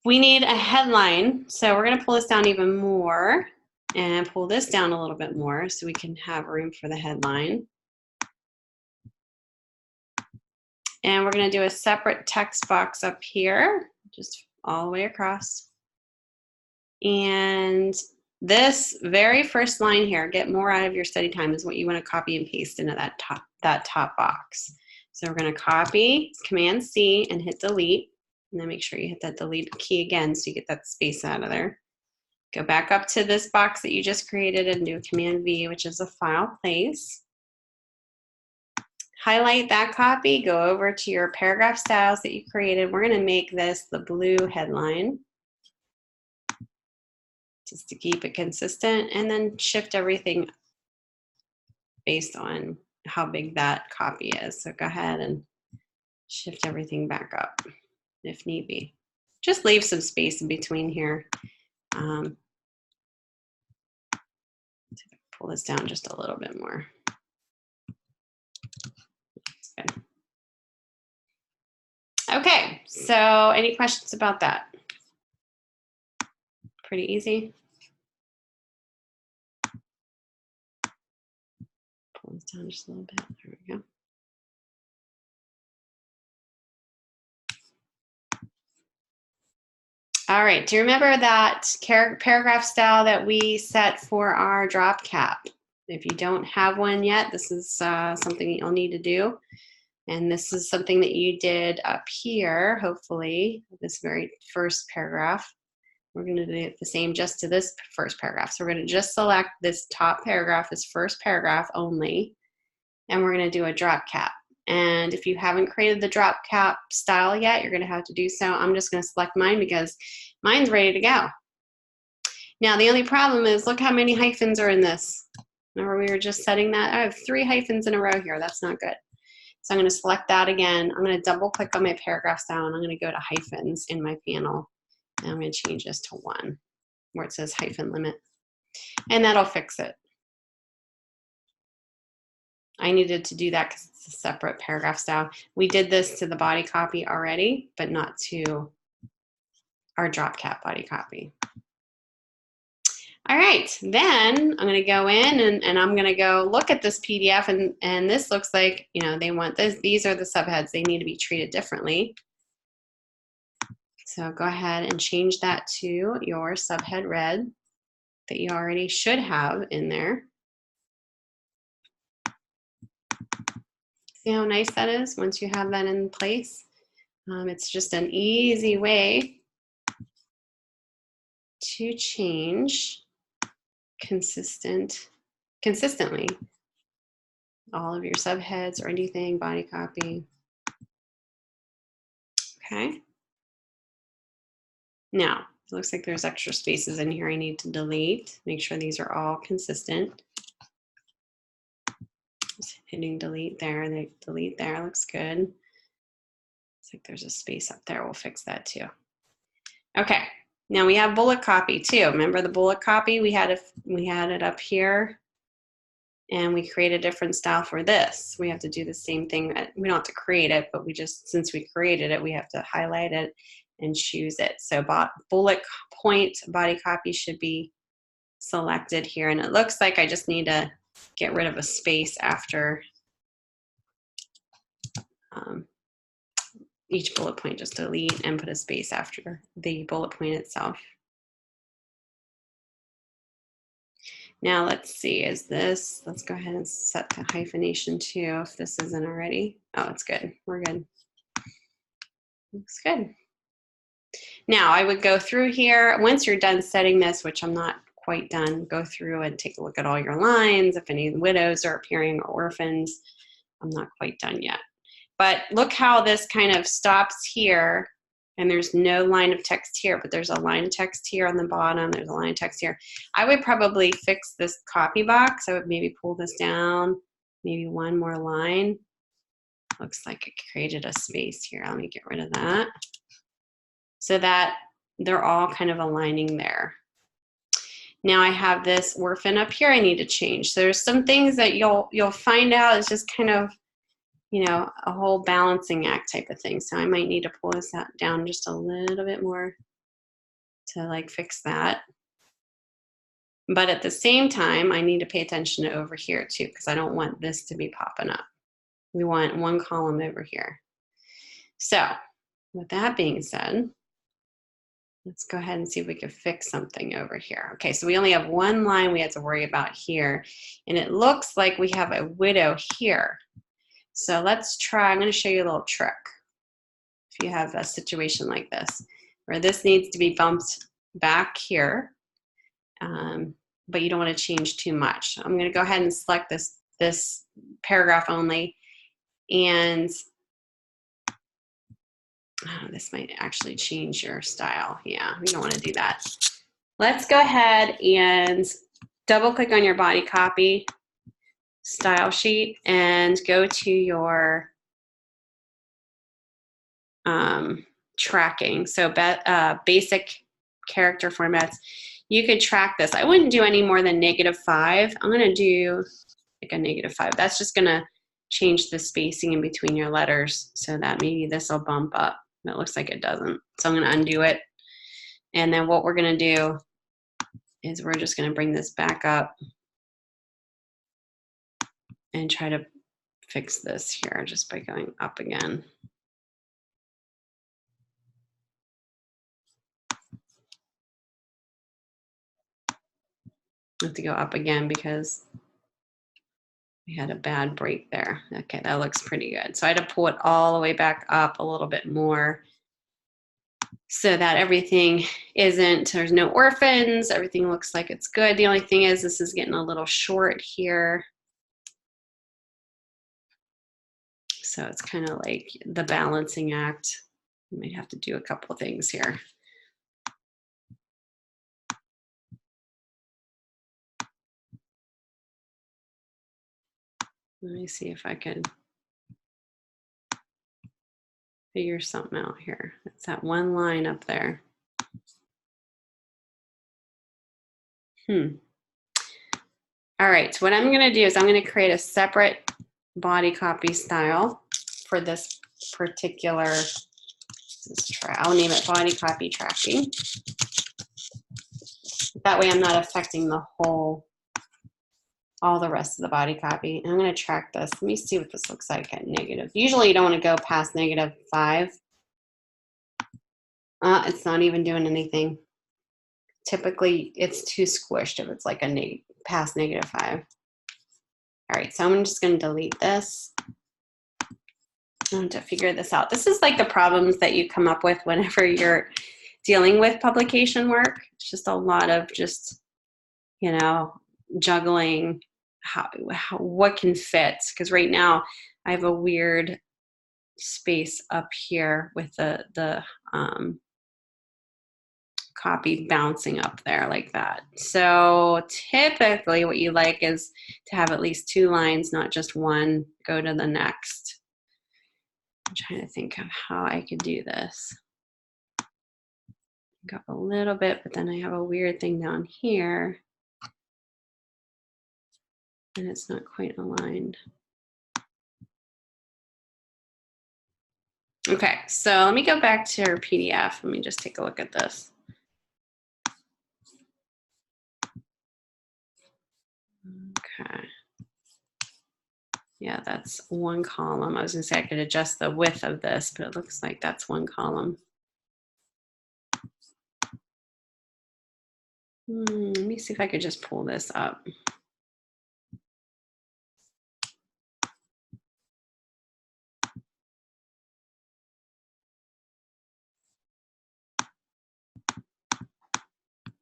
We need a headline. So we're going to pull this down even more and pull this down a little bit more so we can have room for the headline. And we're going to do a separate text box up here, just all the way across. And this very first line here, get more out of your study time, is what you want to copy and paste into that top box. So we're going to copy, Command C, and hit delete. And then make sure you hit that delete key again so you get that space out of there. Go back up to this box that you just created and do Command V, which is a file place. Highlight that copy, go over to your paragraph styles that you created. We're going to make this the blue headline just to keep it consistent, and then shift everything based on how big that copy is. So go ahead and shift everything back up if need be. Just leave some space in between here. Pull this down just a little bit more. That's good. Okay, so any questions about that? Pretty easy. Pull this down just a little bit. There we go. All right, do you remember that paragraph style that we set for our drop cap? If you don't have one yet, this is something you'll need to do. And this is something that you did up here, hopefully, this very first paragraph. We're going to do the same just to this first paragraph. So we're going to just select this top paragraph, this first paragraph only, and we're going to do a drop cap. And if you haven't created the drop cap style yet, you're going to have to do so. I'm just going to select mine because mine's ready to go. Now, the only problem is, look how many hyphens are in this. Remember we were just setting that? I have 3 hyphens in a row here. That's not good. So I'm going to select that again. I'm going to double click on my paragraph style and I'm going to go to hyphens in my panel. And I'm going to change this to 1 where it says hyphen limit. And that'll fix it. I needed to do that because it's a separate paragraph style. We did this to the body copy already, but not to our drop cap body copy. All right, then I'm gonna go in and I'm gonna go look at this PDF and this looks like, you know, they want this, these are the subheads, they need to be treated differently. So go ahead and change that to your subhead red that you already should have in there. See how nice that is once you have that in place? It's just an easy way to change consistently all of your subheads or anything, body copy. Okay. Now, it looks like there's extra spaces in here I need to delete. Make sure these are all consistent. Just hitting delete there, delete there, looks good. Looks like there's a space up there, we'll fix that too. Okay, now we have bullet copy too. Remember the bullet copy? We had it up here and we create a different style for this. We have to do the same thing. We don't have to create it, but we just, since we created it, we have to highlight it and choose it. So bullet point body copy should be selected here. And it looks like I just need to get rid of a space after each bullet point, just delete and put a space after the bullet point itself. Now let's see, let's go ahead and set the hyphenation too if this isn't already. Oh, it's good, we're good. Looks good. Now I would go through here, once you're done setting this, which I'm not quite done, go through and take a look at all your lines, if any widows are appearing or orphans. I'm not quite done yet. But look how this kind of stops here, and there's no line of text here, but there's a line of text here on the bottom, there's a line of text here. I would probably fix this copy box. I would maybe pull this down, maybe one more line. Looks like it created a space here. Let me get rid of that. So that they're all kind of aligning there. Now I have this orphan up here I need to change. So there's some things that you'll find out is just kind of, you know, a whole balancing act type of thing. So I might need to pull this down just a little bit more to like fix that. But at the same time, I need to pay attention to over here too, because I don't want this to be popping up. We want one column over here. So with that being said, let's go ahead and see if we can fix something over here. Okay, so we only have one line we have to worry about here, and it looks like we have a widow here. So let's try, I'm going to show you a little trick. If you have a situation like this, where this needs to be bumped back here, but you don't want to change too much. I'm going to go ahead and select this paragraph only, and this might actually change your style. Yeah, we don't want to do that. Let's go ahead and double click on your body copy style sheet and go to your tracking. So basic character formats. You could track this. I wouldn't do any more than -5. I'm going to do like a -5. That's just going to change the spacing in between your letters so that maybe this will bump up. It looks like it doesn't. So I'm going to undo it. And then what we're going to do is we're just going to bring this back up and try to fix this here just by going up again. I have to go up again because we had a bad break there. Okay, that looks pretty good. So I had to pull it all the way back up a little bit more so that everything there's no orphans, everything looks like it's good. The only thing is this is getting a little short here. So it's kind of like the balancing act. You might have to do a couple of things here. Let me see if I can figure something out here. It's that one line up there. All right, so what I'm gonna do is I'm gonna create a separate body copy style for this particular, I'll name it body copy tracking. That way I'm not affecting the all the rest of the body copy. And I'm gonna track this. Let me see what this looks like at negative. Usually you don't wanna go past -5. It's not even doing anything. Typically it's too squished if it's like past -5. All right, so I'm just gonna delete this. I want to figure this out. This is like the problems that you come up with whenever you're dealing with publication work. It's just a lot of juggling what can fit. Because right now I have a weird space up here with the copy bouncing up there like that. So typically what you like is to have at least 2 lines, not just one, go to the next. I'm trying to think of how I could do this. Go up a little bit, but then I have a weird thing down here and it's not quite aligned. Okay, so let me go back to our PDF. Let me just take a look at this. Okay. Yeah, that's one column. I was gonna say I could adjust the width of this, but it looks like that's one column. Let me see if I could just pull this up.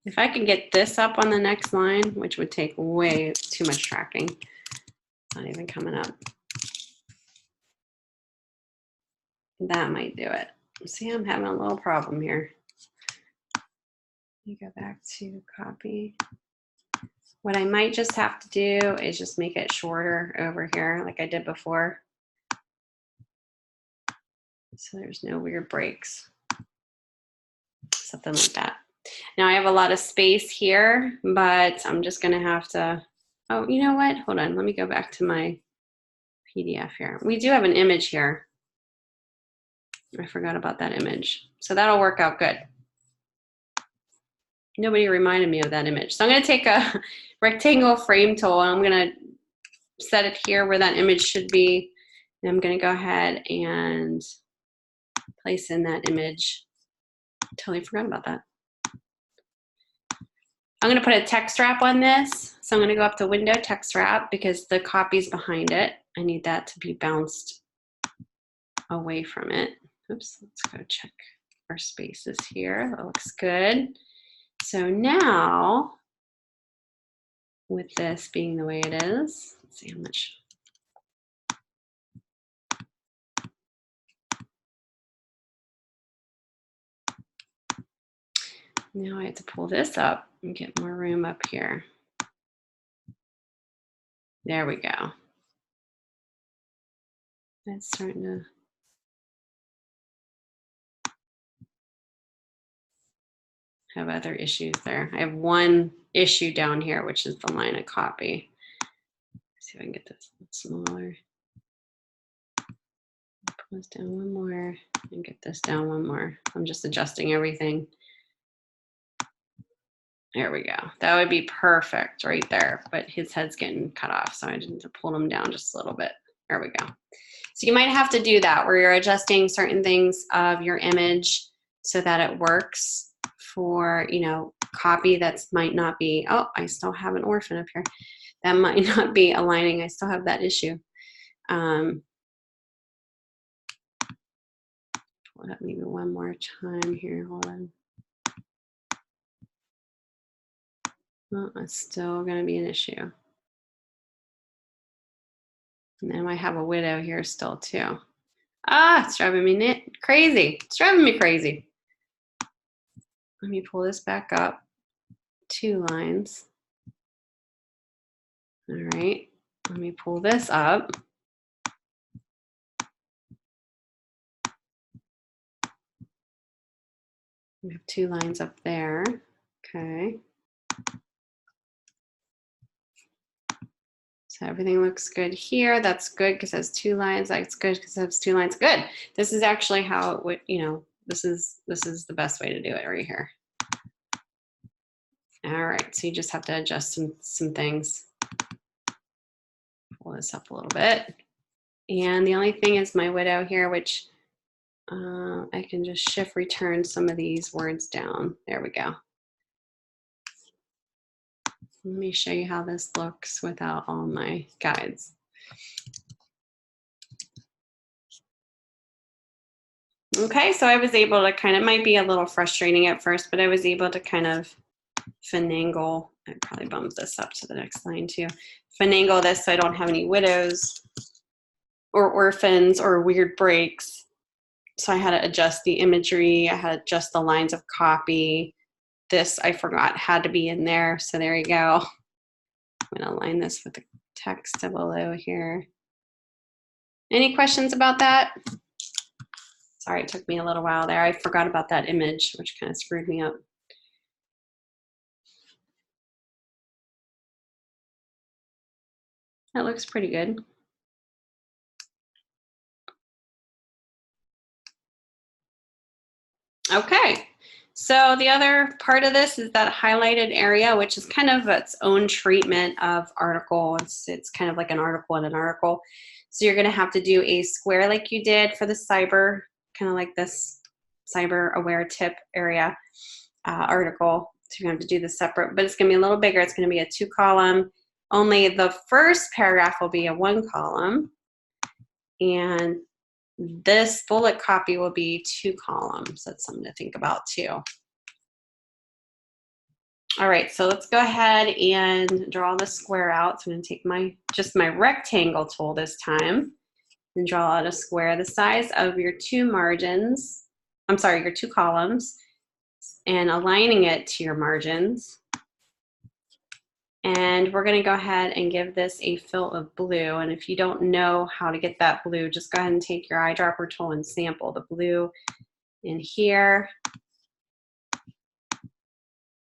If I could get this up on the next line, which would take way too much tracking, not even coming up. That might do it. See, I'm having a little problem here. Let me go back to copy. What I might just have to do is just make it shorter over here like I did before. So there's no weird breaks. Something like that. Now I have a lot of space here, but I'm just gonna have to, oh, you know what? Hold on, let me go back to my PDF here. We do have an image here. I forgot about that image. So that'll work out good. Nobody reminded me of that image. So I'm gonna take a rectangle frame tool and I'm gonna set it here where that image should be. And I'm gonna go ahead and place in that image. Totally forgot about that. I'm gonna put a text wrap on this. So I'm gonna go up to Window Text Wrap because the copy's behind it. I need that to be bounced away from it. Oops, let's go check our spaces here. That looks good. So now, with this being the way it is, let's see how much. Now I have to pull this up and get more room up here. There we go. That's starting to have other issues there. I have one issue down here, which is the line of copy. Let's see if I can get this a little smaller. Pull this down one more and get this down one more. I'm just adjusting everything. There we go. That would be perfect right there, but his head's getting cut off, so I just need to pull him down just a little bit. There we go. So you might have to do that where you're adjusting certain things of your image so that it works for, copy that's might not be, oh, I still have an orphan up here. That might not be aligning. I still have that issue. Pull it up maybe one more time here. Hold on. Oh, it's still going to be an issue. And then I have a widow here still too. Ah, it's driving me crazy. It's driving me crazy. Let me pull this back up. 2 lines. All right. Let me pull this up. We have 2 lines up there. Okay. So everything looks good here. That's good because it has 2 lines. That's good because it has 2 lines. Good. This is actually how it would, you know, this is the best way to do it right here. All right. So you just have to adjust some things. Pull this up a little bit. And the only thing is my widow here, which I can just shift return some of these words down. There we go. Let me show you how this looks without all my guides. Okay, so I was able to kind of, might be a little frustrating at first, but I was able to kind of finagle, I'd probably bump this up to the next line too, finagle this so I don't have any widows or orphans or weird breaks. So I had to adjust the imagery, I had to adjust the lines of copy. This, I forgot, had to be in there, so there you go. I'm gonna align this with the text below here. Any questions about that? Sorry, it took me a little while there. I forgot about that image, which kind of screwed me up. That looks pretty good. Okay, so the other part of this is that highlighted area, which is kind of its own treatment of article. It's kind of like an article in an article. So you're gonna have to do a square like you did for the cyber, kind of like this cyber aware tip area article. So you're gonna have to do this separate, but it's gonna be a little bigger. It's gonna be a 2 column. Only the first paragraph will be a 1 column. And this bullet copy will be 2 columns. That's something to think about too. All right, so let's go ahead and draw the square out. So I'm gonna take just my rectangle tool this time and draw out a square the size of your 2 margins. I'm sorry, your 2 columns, and aligning it to your margins. And we're gonna go ahead and give this a fill of blue. And if you don't know how to get that blue, just go ahead and take your eyedropper tool and sample the blue in here.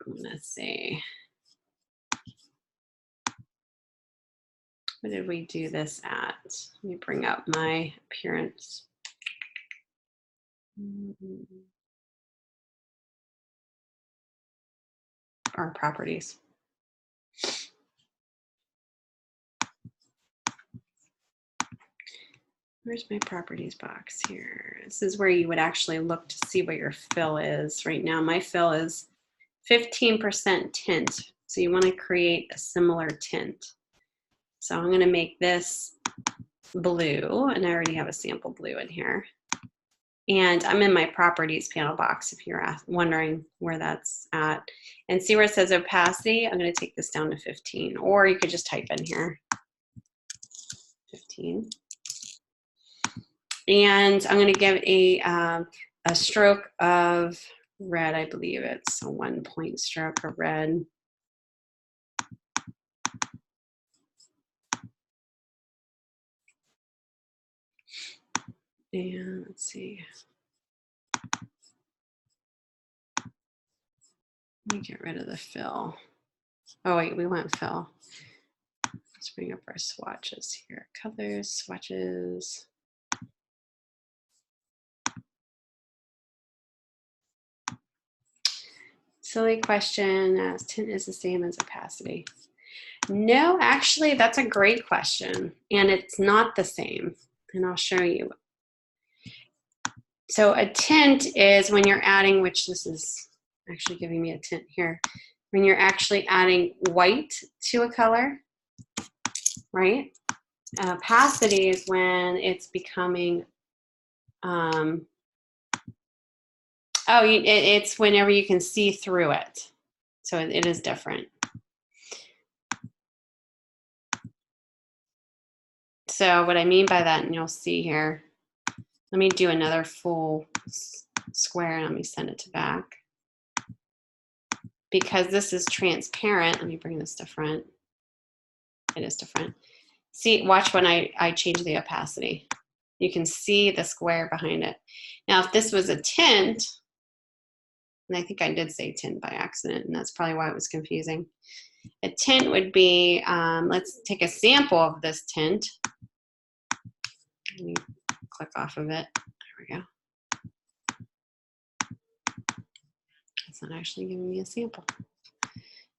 Let's see. What did we do this at? Let me bring up my appearance. Or properties. Where's my properties box here? This is where you would actually look to see what your fill is. Right now, my fill is 15% tint. So you want to create a similar tint. So I'm going to make this blue, and I already have a sample blue in here. And I'm in my properties panel box if you're wondering where that's at. And see where it says opacity? I'm going to take this down to 15, or you could just type in here 15. And I'm going to give a stroke of red. I believe it's a 1 point stroke of red. And let's see. Let me get rid of the fill. Oh wait, we want fill. Let's bring up our swatches here. Colors, swatches. Silly question, tint is the same as opacity. No, actually, that's a great question. And it's not the same. And I'll show you. So a tint is when you're adding, which this is actually giving me a tint here. When you're actually adding white to a color, right? And opacity is when it's becoming, it's whenever you can see through it. So it is different. So what I mean by that, and you'll see here, let me do another full square and let me send it to back. Because this is transparent, let me bring this to front. It is different. See, watch when I change the opacity. You can see the square behind it. Now, if this was a tint, and I think I did say tint by accident, and that's probably why it was confusing. A tint would be, let's take a sample of this tint. Let me click off of it. There we go. It's not actually giving me a sample.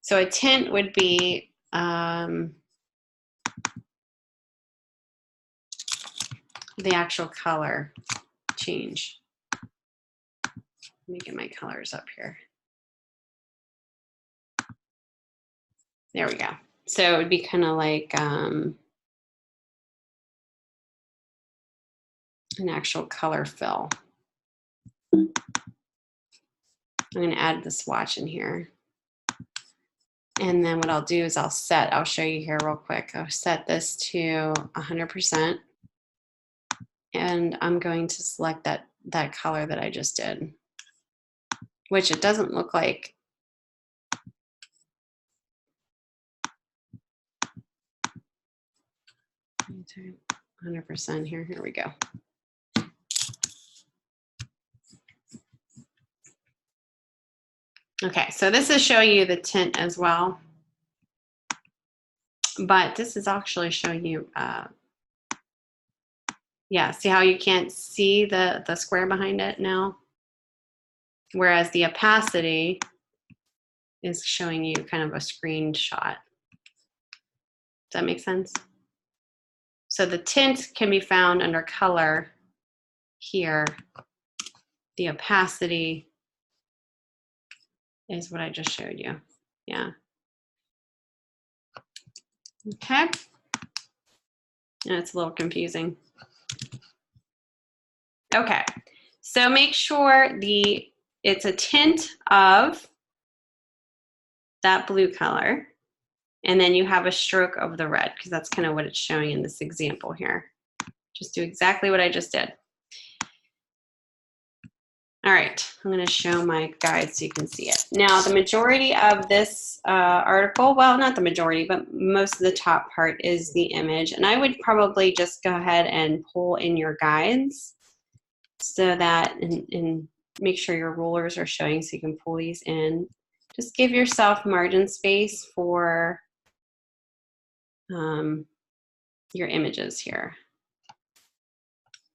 So a tint would be the actual color change. Let me get my colors up here. There we go. So it would be kind of like an actual color fill. I'm going to add the swatch in here. And then what I'll do is I'll show you here real quick. I'll set this to 100%. And I'm going to select that color that I just did, which it doesn't look like. Let me turn 100% here. Here we go. Okay, so this is showing you the tint as well, but this is actually showing you, yeah, see how you can't see the square behind it now? Whereas the opacity is showing you kind of a screenshot. Does that make sense? So the tint can be found under color here. The opacity is what I just showed you. Yeah. Okay. And it's a little confusing. Okay. So make sure it's a tint of that blue color. And then you have a stroke of the red, because that's kind of what it's showing in this example here. Just do exactly what I just did. All right, I'm going to show my guide so you can see it. Now, the majority of this article, well, not the majority, but most of the top part is the image. And I would probably just go ahead and pull in your guides so that, and make sure your rulers are showing so you can pull these in. Just give yourself margin space for your images here.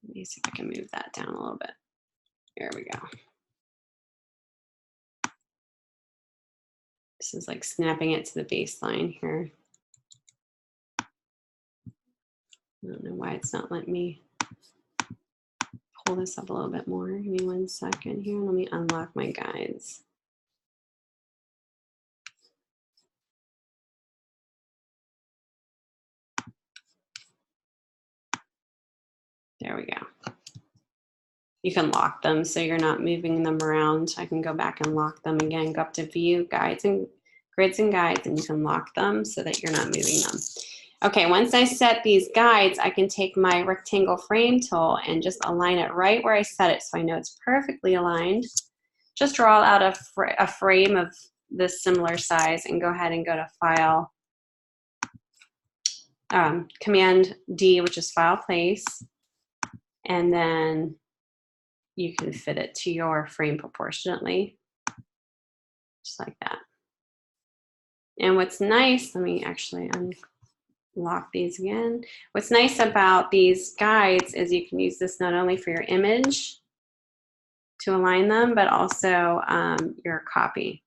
Let me see if I can move that down a little bit. There we go. This is like snapping it to the baseline here. I don't know why it's not letting me pull this up a little bit more. Give me 1 second here. Let me unlock my guides. There we go. You can lock them so you're not moving them around. I can go back and lock them again. Go up to View, Guides and Grids and Guides, and you can lock them so that you're not moving them. Okay, once I set these guides, I can take my rectangle frame tool and just align it right where I set it so I know it's perfectly aligned. Just draw out a frame of this similar size and go ahead and go to File, Command D, which is File Place, and then you can fit it to your frame proportionately, just like that. And what's nice, let me actually unlock these again. What's nice about these guides is you can use this not only for your image to align them, but also your copy.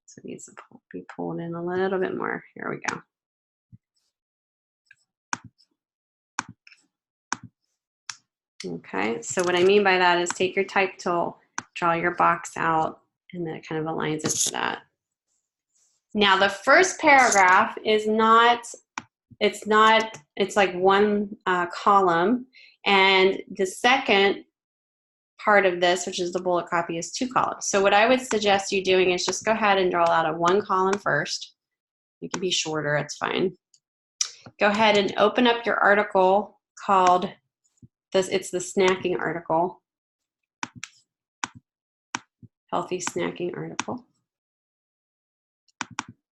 So it needs to be pulled in a little bit more. Here we go. Okay, so what I mean by that is take your type tool, draw your box out, And that kind of aligns it to that. Now the first paragraph is it's like one column, and the second part of this, which is the bullet copy, is 2 columns. So what I would suggest you doing is just go ahead and draw out a 1 column first. It can be shorter, it's fine. Go ahead and open up your article called this, it's the snacking article. Healthy snacking article.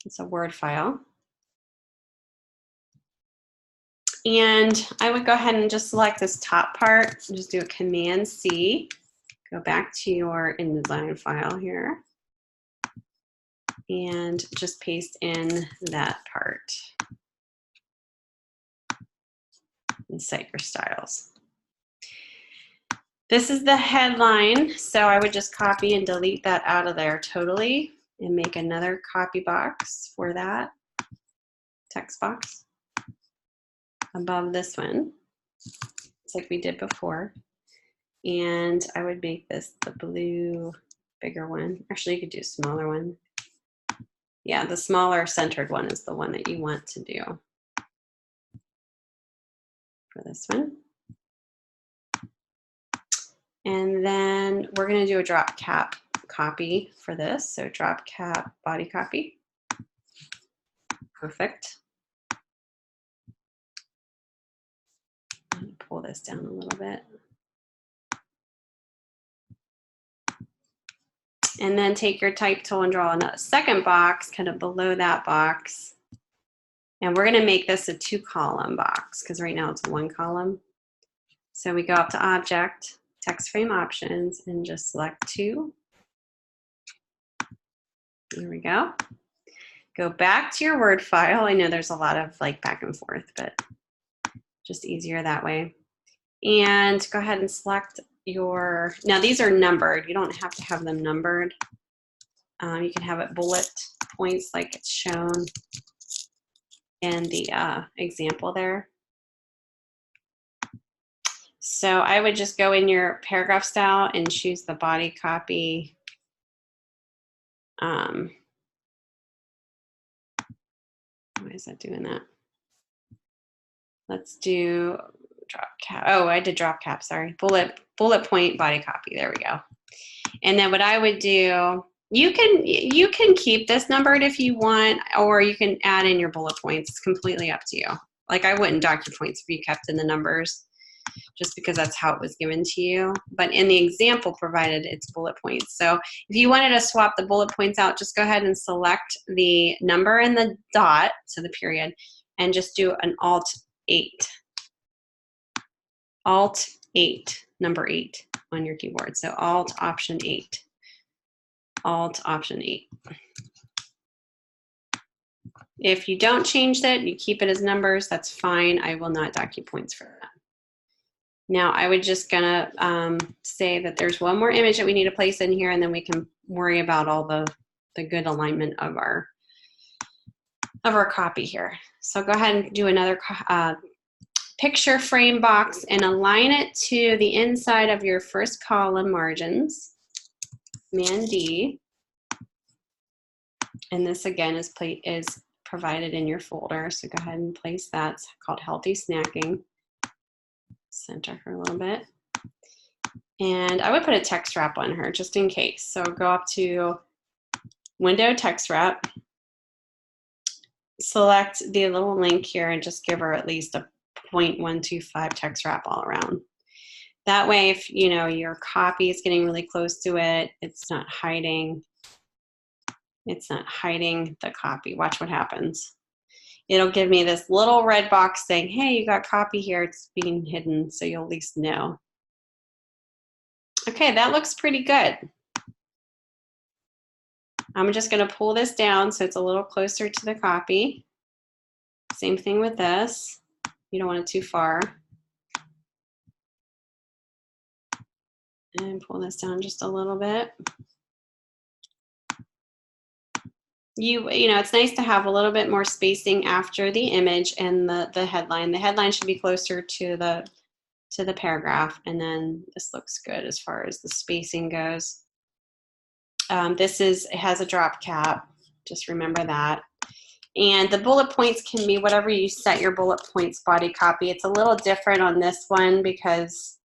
It's a Word file. And I would go ahead and just select this top part, just do a Command C, go back to your InDesign file here, and just paste in that part and set your styles. This is the headline, so I would just copy and delete that out of there totally and make another copy box for that text box above this one. It's like we did before. And I would make this the blue, bigger one. Actually, you could do a smaller one. Yeah, the smaller centered one is the one that you want to do for this one. And then we're going to do a drop cap copy for this. So drop cap body copy. Perfect. I'm going to pull this down a little bit. And then take your type tool and draw a second box kind of below that box. And we're going to make this a 2 column box because right now it's a 1 column. So we go up to Object, Text Frame Options, and just select 2. There we go. Go back to your Word file. I know there's a lot of like back and forth, but just easier that way. And go ahead and select your, now these are numbered. You don't have to have them numbered. You can have it bullet points like it's shown in the example there. So I would just go in your paragraph style and choose the body copy. Why is that doing that? Let's do drop cap. Oh, I did drop cap, sorry. Bullet point body copy, there we go. And then what I would do, you can keep this numbered if you want, or you can add in your bullet points. It's completely up to you. Like I wouldn't dock your points if you kept in the numbers, just because that's how it was given to you. But in the example provided, it's bullet points. So if you wanted to swap the bullet points out, just go ahead and select the number and the dot, so the period, and just do an Alt 8. Alt 8, number 8 on your keyboard. So Alt Option 8. Alt Option 8. If you don't change that, you keep it as numbers, that's fine. I will not dock you points for that. Now I would just gonna say that there's one more image that we need to place in here, and then we can worry about all the good alignment of our copy here. So go ahead and do another picture frame box and align it to the inside of your first column margins. Command D. And this again is provided in your folder. So go ahead and place that. It's called Healthy Snacking. Center her a little bit. And I would put a text wrap on her just in case. So go up to Window Text Wrap. Select the little link here and just give her at least a 0.125 text wrap all around. That way, if you know your copy is getting really close to it, it's not hiding. It's not hiding the copy. Watch what happens. It'll give me this little red box saying, hey, you got copy here. It's being hidden, so you'll at least know. Okay, that looks pretty good. I'm just going to pull this down so it's a little closer to the copy. Same thing with this. You don't want it too far. And pull this down just a little bit. You know, it's nice to have a little bit more spacing after the image and the headline. The headline should be closer to the paragraph, and then this looks good as far as the spacing goes. It has a drop cap. Just remember that. And the bullet points can be whatever you set your bullet points body copy. It's a little different on this one because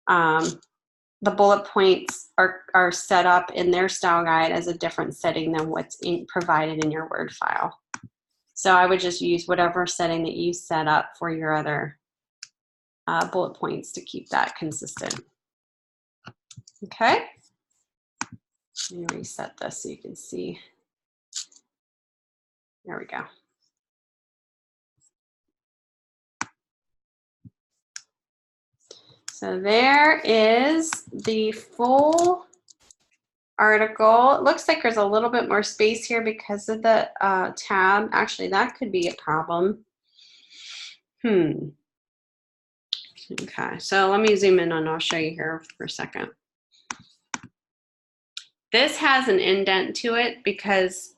the bullet points are set up in their style guide as a different setting than what's provided in your Word file. So I would just use whatever setting that you set up for your other bullet points to keep that consistent. Okay. Let me reset this so you can see. There we go. So there is the full article. It looks like there's a little bit more space here because of the tab. Actually, that could be a problem. Okay, so let me zoom in and I'll show you here for a second. This has an indent to it because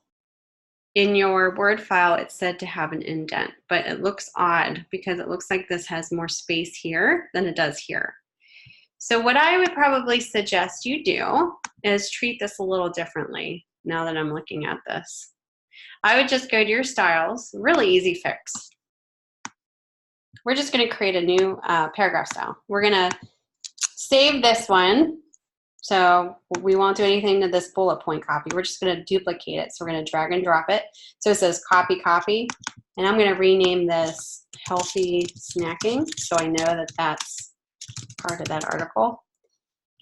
in your Word file, it's said to have an indent, but it looks odd because it looks like this has more space here than it does here. So what I would probably suggest you do is treat this a little differently now that I'm looking at this. I would just go to your styles, really easy fix. We're just gonna create a new paragraph style. We're gonna save this one. So we won't do anything to this bullet point copy. We're just gonna duplicate it. So we're gonna drag and drop it. So it says copy, copy. And I'm gonna rename this healthy snacking so I know that that's part of that article.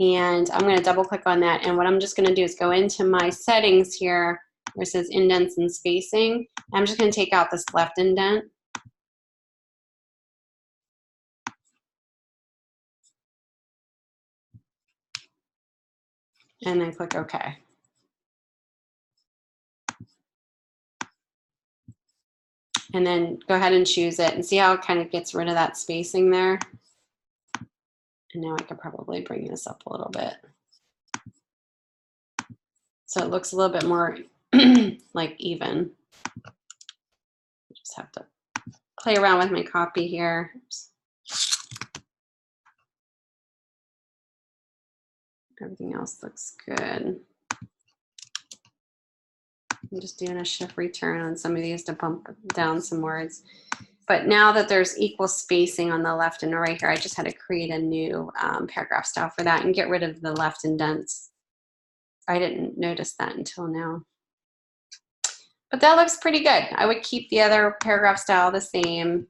And I'm gonna double click on that. And what I'm just gonna do is go into my settings here where it says indents and spacing. I'm just gonna take out this left indent. And then click OK. And then go ahead and choose it and see how it kind of gets rid of that spacing there. And now I could probably bring this up a little bit. So it looks a little bit more like even. I just have to play around with my copy here. Oops. Everything else looks good. I'm just doing a shift return on some of these to bump down some words. But now that there's equal spacing on the left and the right here, I just had to create a new paragraph style for that and get rid of the left indents. I didn't notice that until now. But that looks pretty good. I would keep the other paragraph style the same.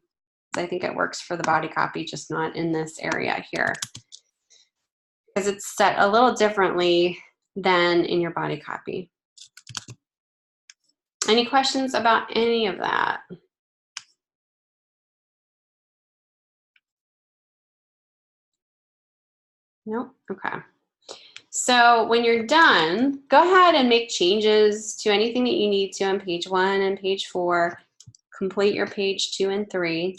I think it works for the body copy, just not in this area here. Because it's set a little differently than in your body copy. Any questions about any of that? Nope. Okay. So when you're done, go ahead and make changes to anything that you need to on page 1 and page 4. Complete your page 2 and 3.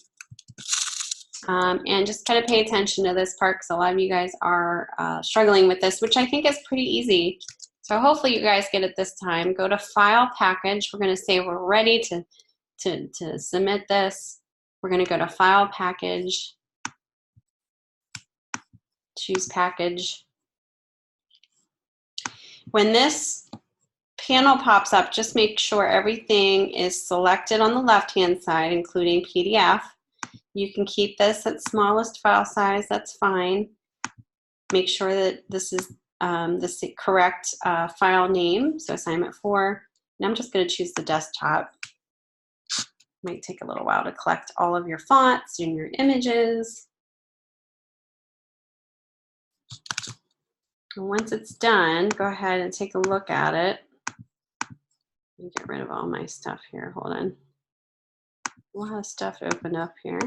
And just kind of pay attention to this part because a lot of you guys are struggling with this, which I think is pretty easy. So hopefully you guys get it this time. Go to File, Package. We're going to say we're ready to submit this. We're going to go to File, Package. Choose Package. When this panel pops up, just make sure everything is selected on the left-hand side, including PDF. You can keep this at smallest file size, that's fine. Make sure that this is the correct file name, so assignment 4. And I'm just going to choose the desktop. Might take a little while to collect all of your fonts and your images. And once it's done, go ahead and take a look at it. Let me get rid of all my stuff here. Hold on. We'll have stuff open up here.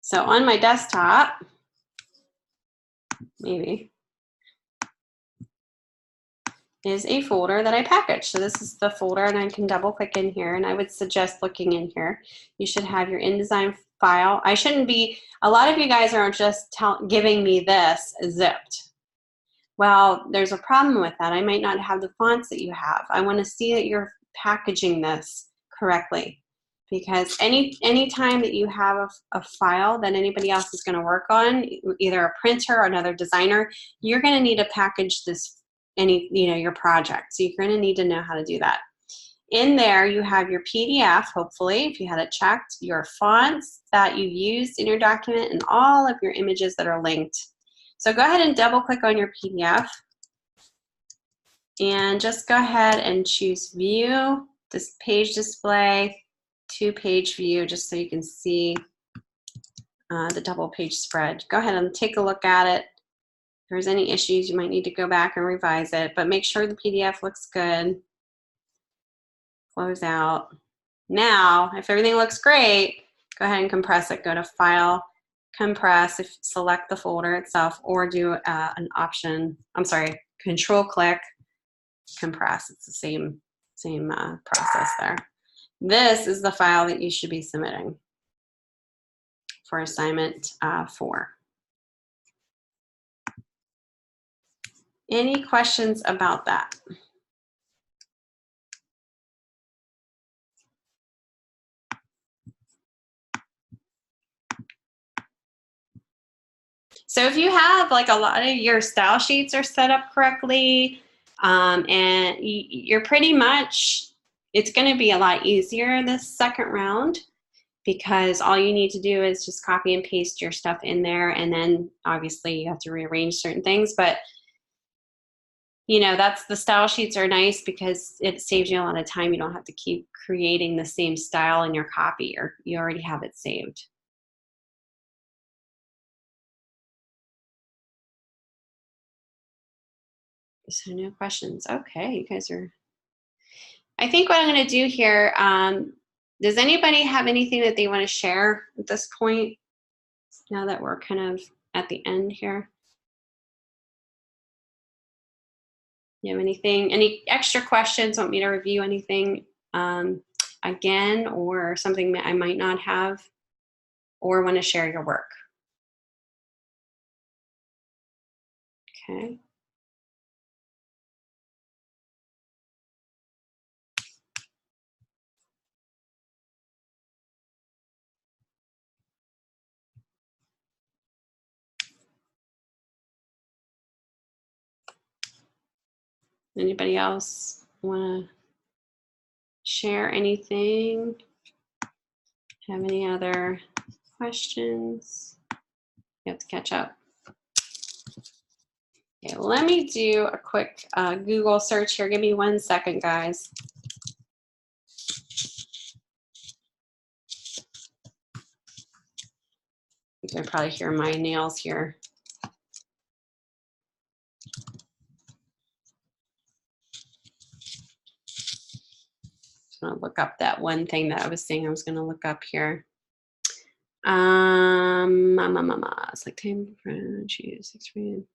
So on my desktop, maybe, is a folder that I packaged. So this is the folder, and I can double click in here, and I would suggest looking in here. You should have your InDesign file. I shouldn't be, a lot of you guys are just giving me this zipped. Well, there's a problem with that. I might not have the fonts that you have. I want to see that you're packaging this correctly, because any time that you have a file that anybody else is going to work on, either a printer or another designer, you're going to need to package this your project. So you're going to need to know how to do that. In there, you have your PDF, hopefully, if you had it checked, your fonts that you used in your document, and all of your images that are linked. So go ahead and double click on your PDF and just go ahead and choose View, this page display, two-page view, just so you can see the double page spread. Go ahead and take a look at it. If there's any issues, you might need to go back and revise it, but make sure the PDF looks good. Close out. Now, if everything looks great, go ahead and compress it. Go to File, Compress, select the folder itself, or do an option, Control click, Compress. It's the same process there. This is the file that you should be submitting for assignment 4. Any questions about that? So if you have like a lot of your style sheets are set up correctly, and you're pretty much, it's going to be a lot easier this second round, because all you need to do is just copy and paste your stuff in there, and then obviously you have to rearrange certain things, but that's, the style sheets are nice because it saves you a lot of time. You don't have to keep creating the same style in your copy, or you already have it saved. So no questions. Okay, you guys are, I think what I'm going to do here, does anybody have anything that they want to share at this point, now that we're kind of at the end here? You have anything, any extra questions? Want me to review anything again, or something that I might not have, or want to share your work? Okay. Anybody else want to share anything? Have any other questions? You have to catch up. Okay, let me do a quick Google search here. Give me 1 second, guys. You can probably hear my nails here. I'm gonna look up that one thing that I was saying I was gonna look up here. It's like time for choose experience.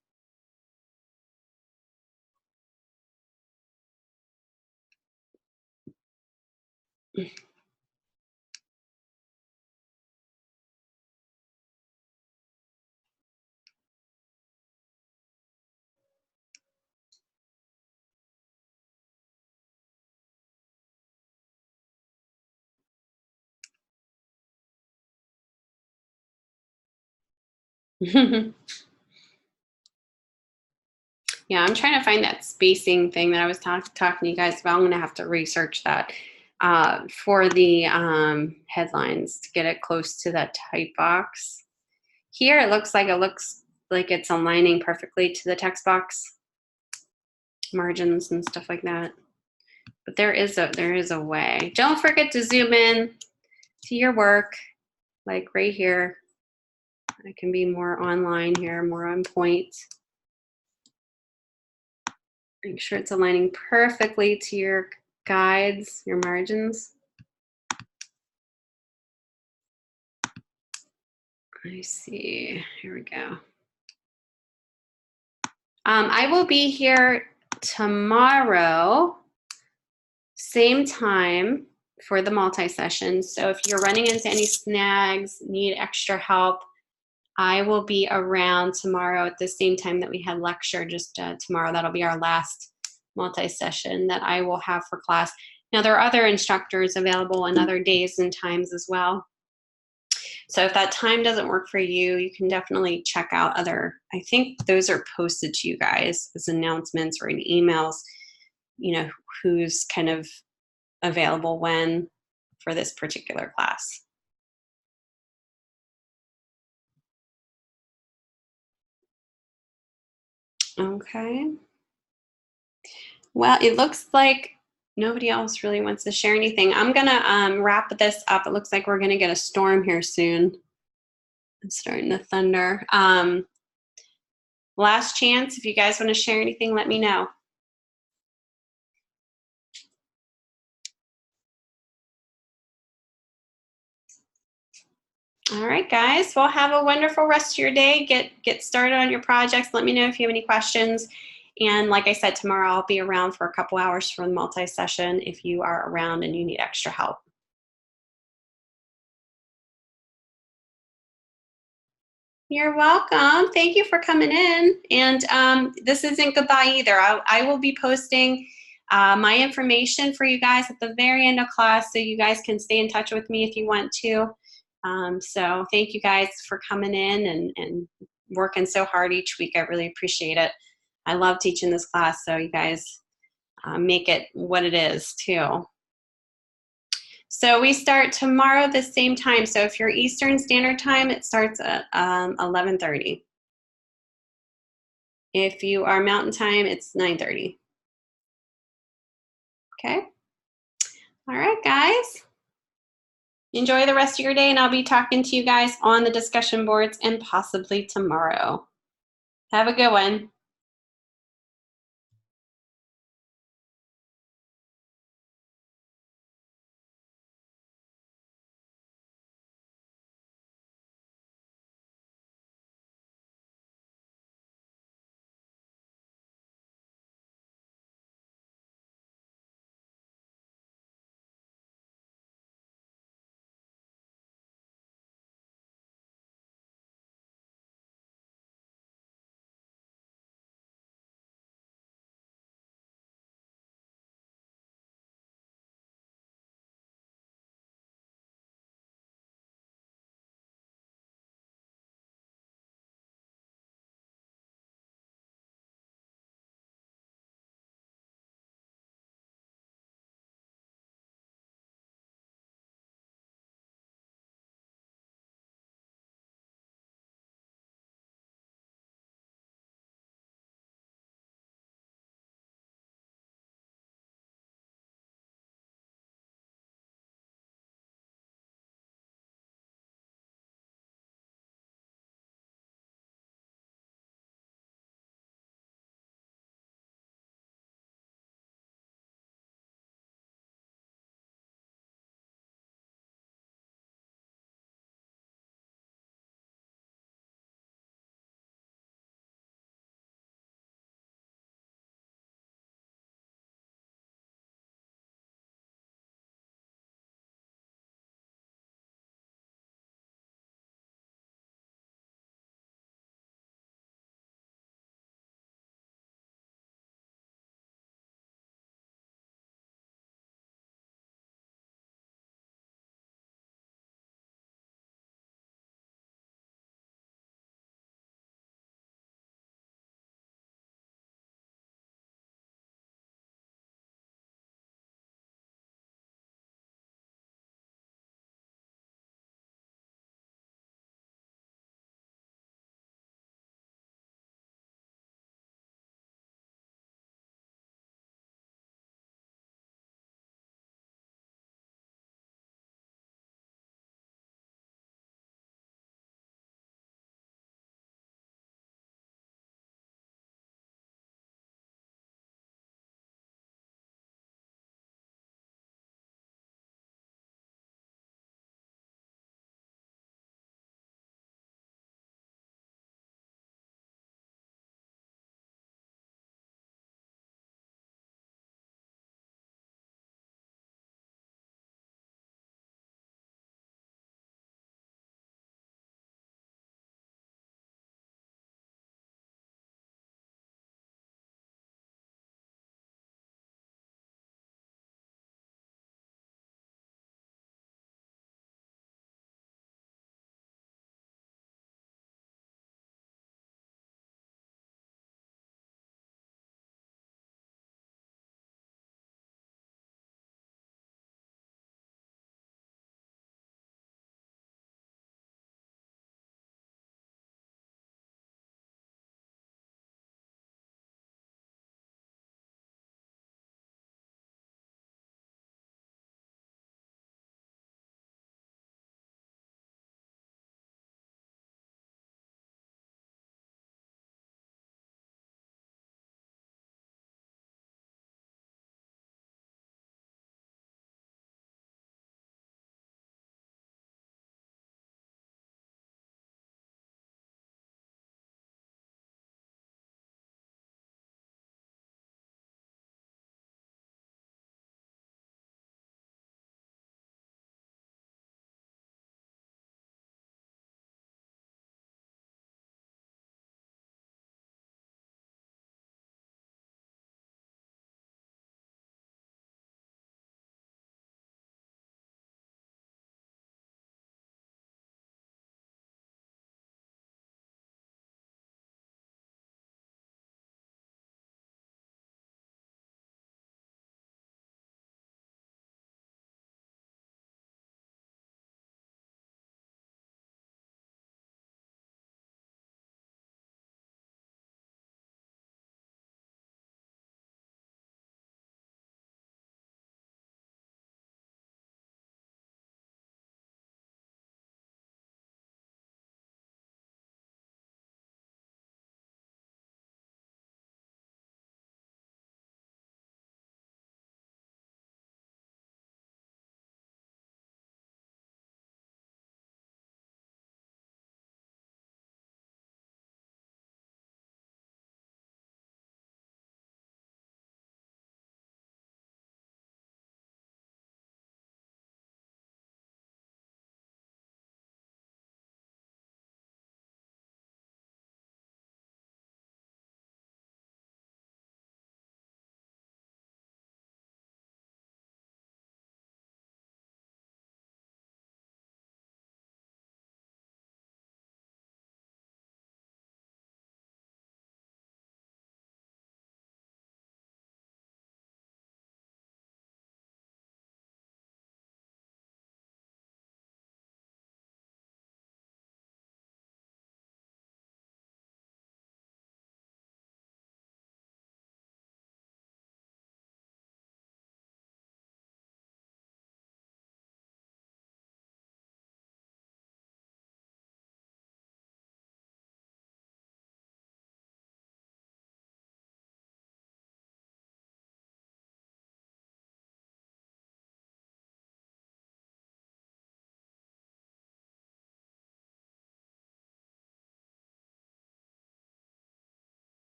Yeah, I'm trying to find that spacing thing that I was talking to you guys about. I'm going to have to research that for the headlines to get it close to that type box. Here it looks like it's aligning perfectly to the text box margins and stuff like that. But there is a way. Don't forget to zoom in to your work, like right here. I can be more online here, more on point. Make sure it's aligning perfectly to your guides, your margins. I see. Here we go. I will be here tomorrow, same time, for the multi-session. So if you're running into any snags, need extra help, I will be around tomorrow at the same time that we had lecture, just tomorrow. That'll be our last multi-session that I will have for class. Now, there are other instructors available on other days and times as well. So if that time doesn't work for you, you can definitely check out other, I think those are posted to you guys as announcements or in emails, you know, who's kind of available when for this particular class. Okay. Well, it looks like nobody else really wants to share anything. I'm gonna wrap this up. It looks like we're gonna get a storm here soon. It's starting to thunder. Last chance, if you guys want to share anything, let me know. All right, guys. Well, have a wonderful rest of your day. Get started on your projects. Let me know if you have any questions. And like I said, tomorrow I'll be around for a couple hours for the multi-session if you are around and you need extra help. You're welcome. Thank you for coming in. And this isn't goodbye either. I will be posting my information for you guys at the very end of class so you guys can stay in touch with me if you want to. So thank you guys for coming in and working so hard each week. I really appreciate it. I love teaching this class, so you guys make it what it is too. So we start tomorrow the same time. So if you're Eastern Standard Time, it starts at 11:30. If you are Mountain Time, it's 9:30. Okay. All right, guys. Enjoy the rest of your day, and I'll be talking to you guys on the discussion boards and possibly tomorrow. Have a good one.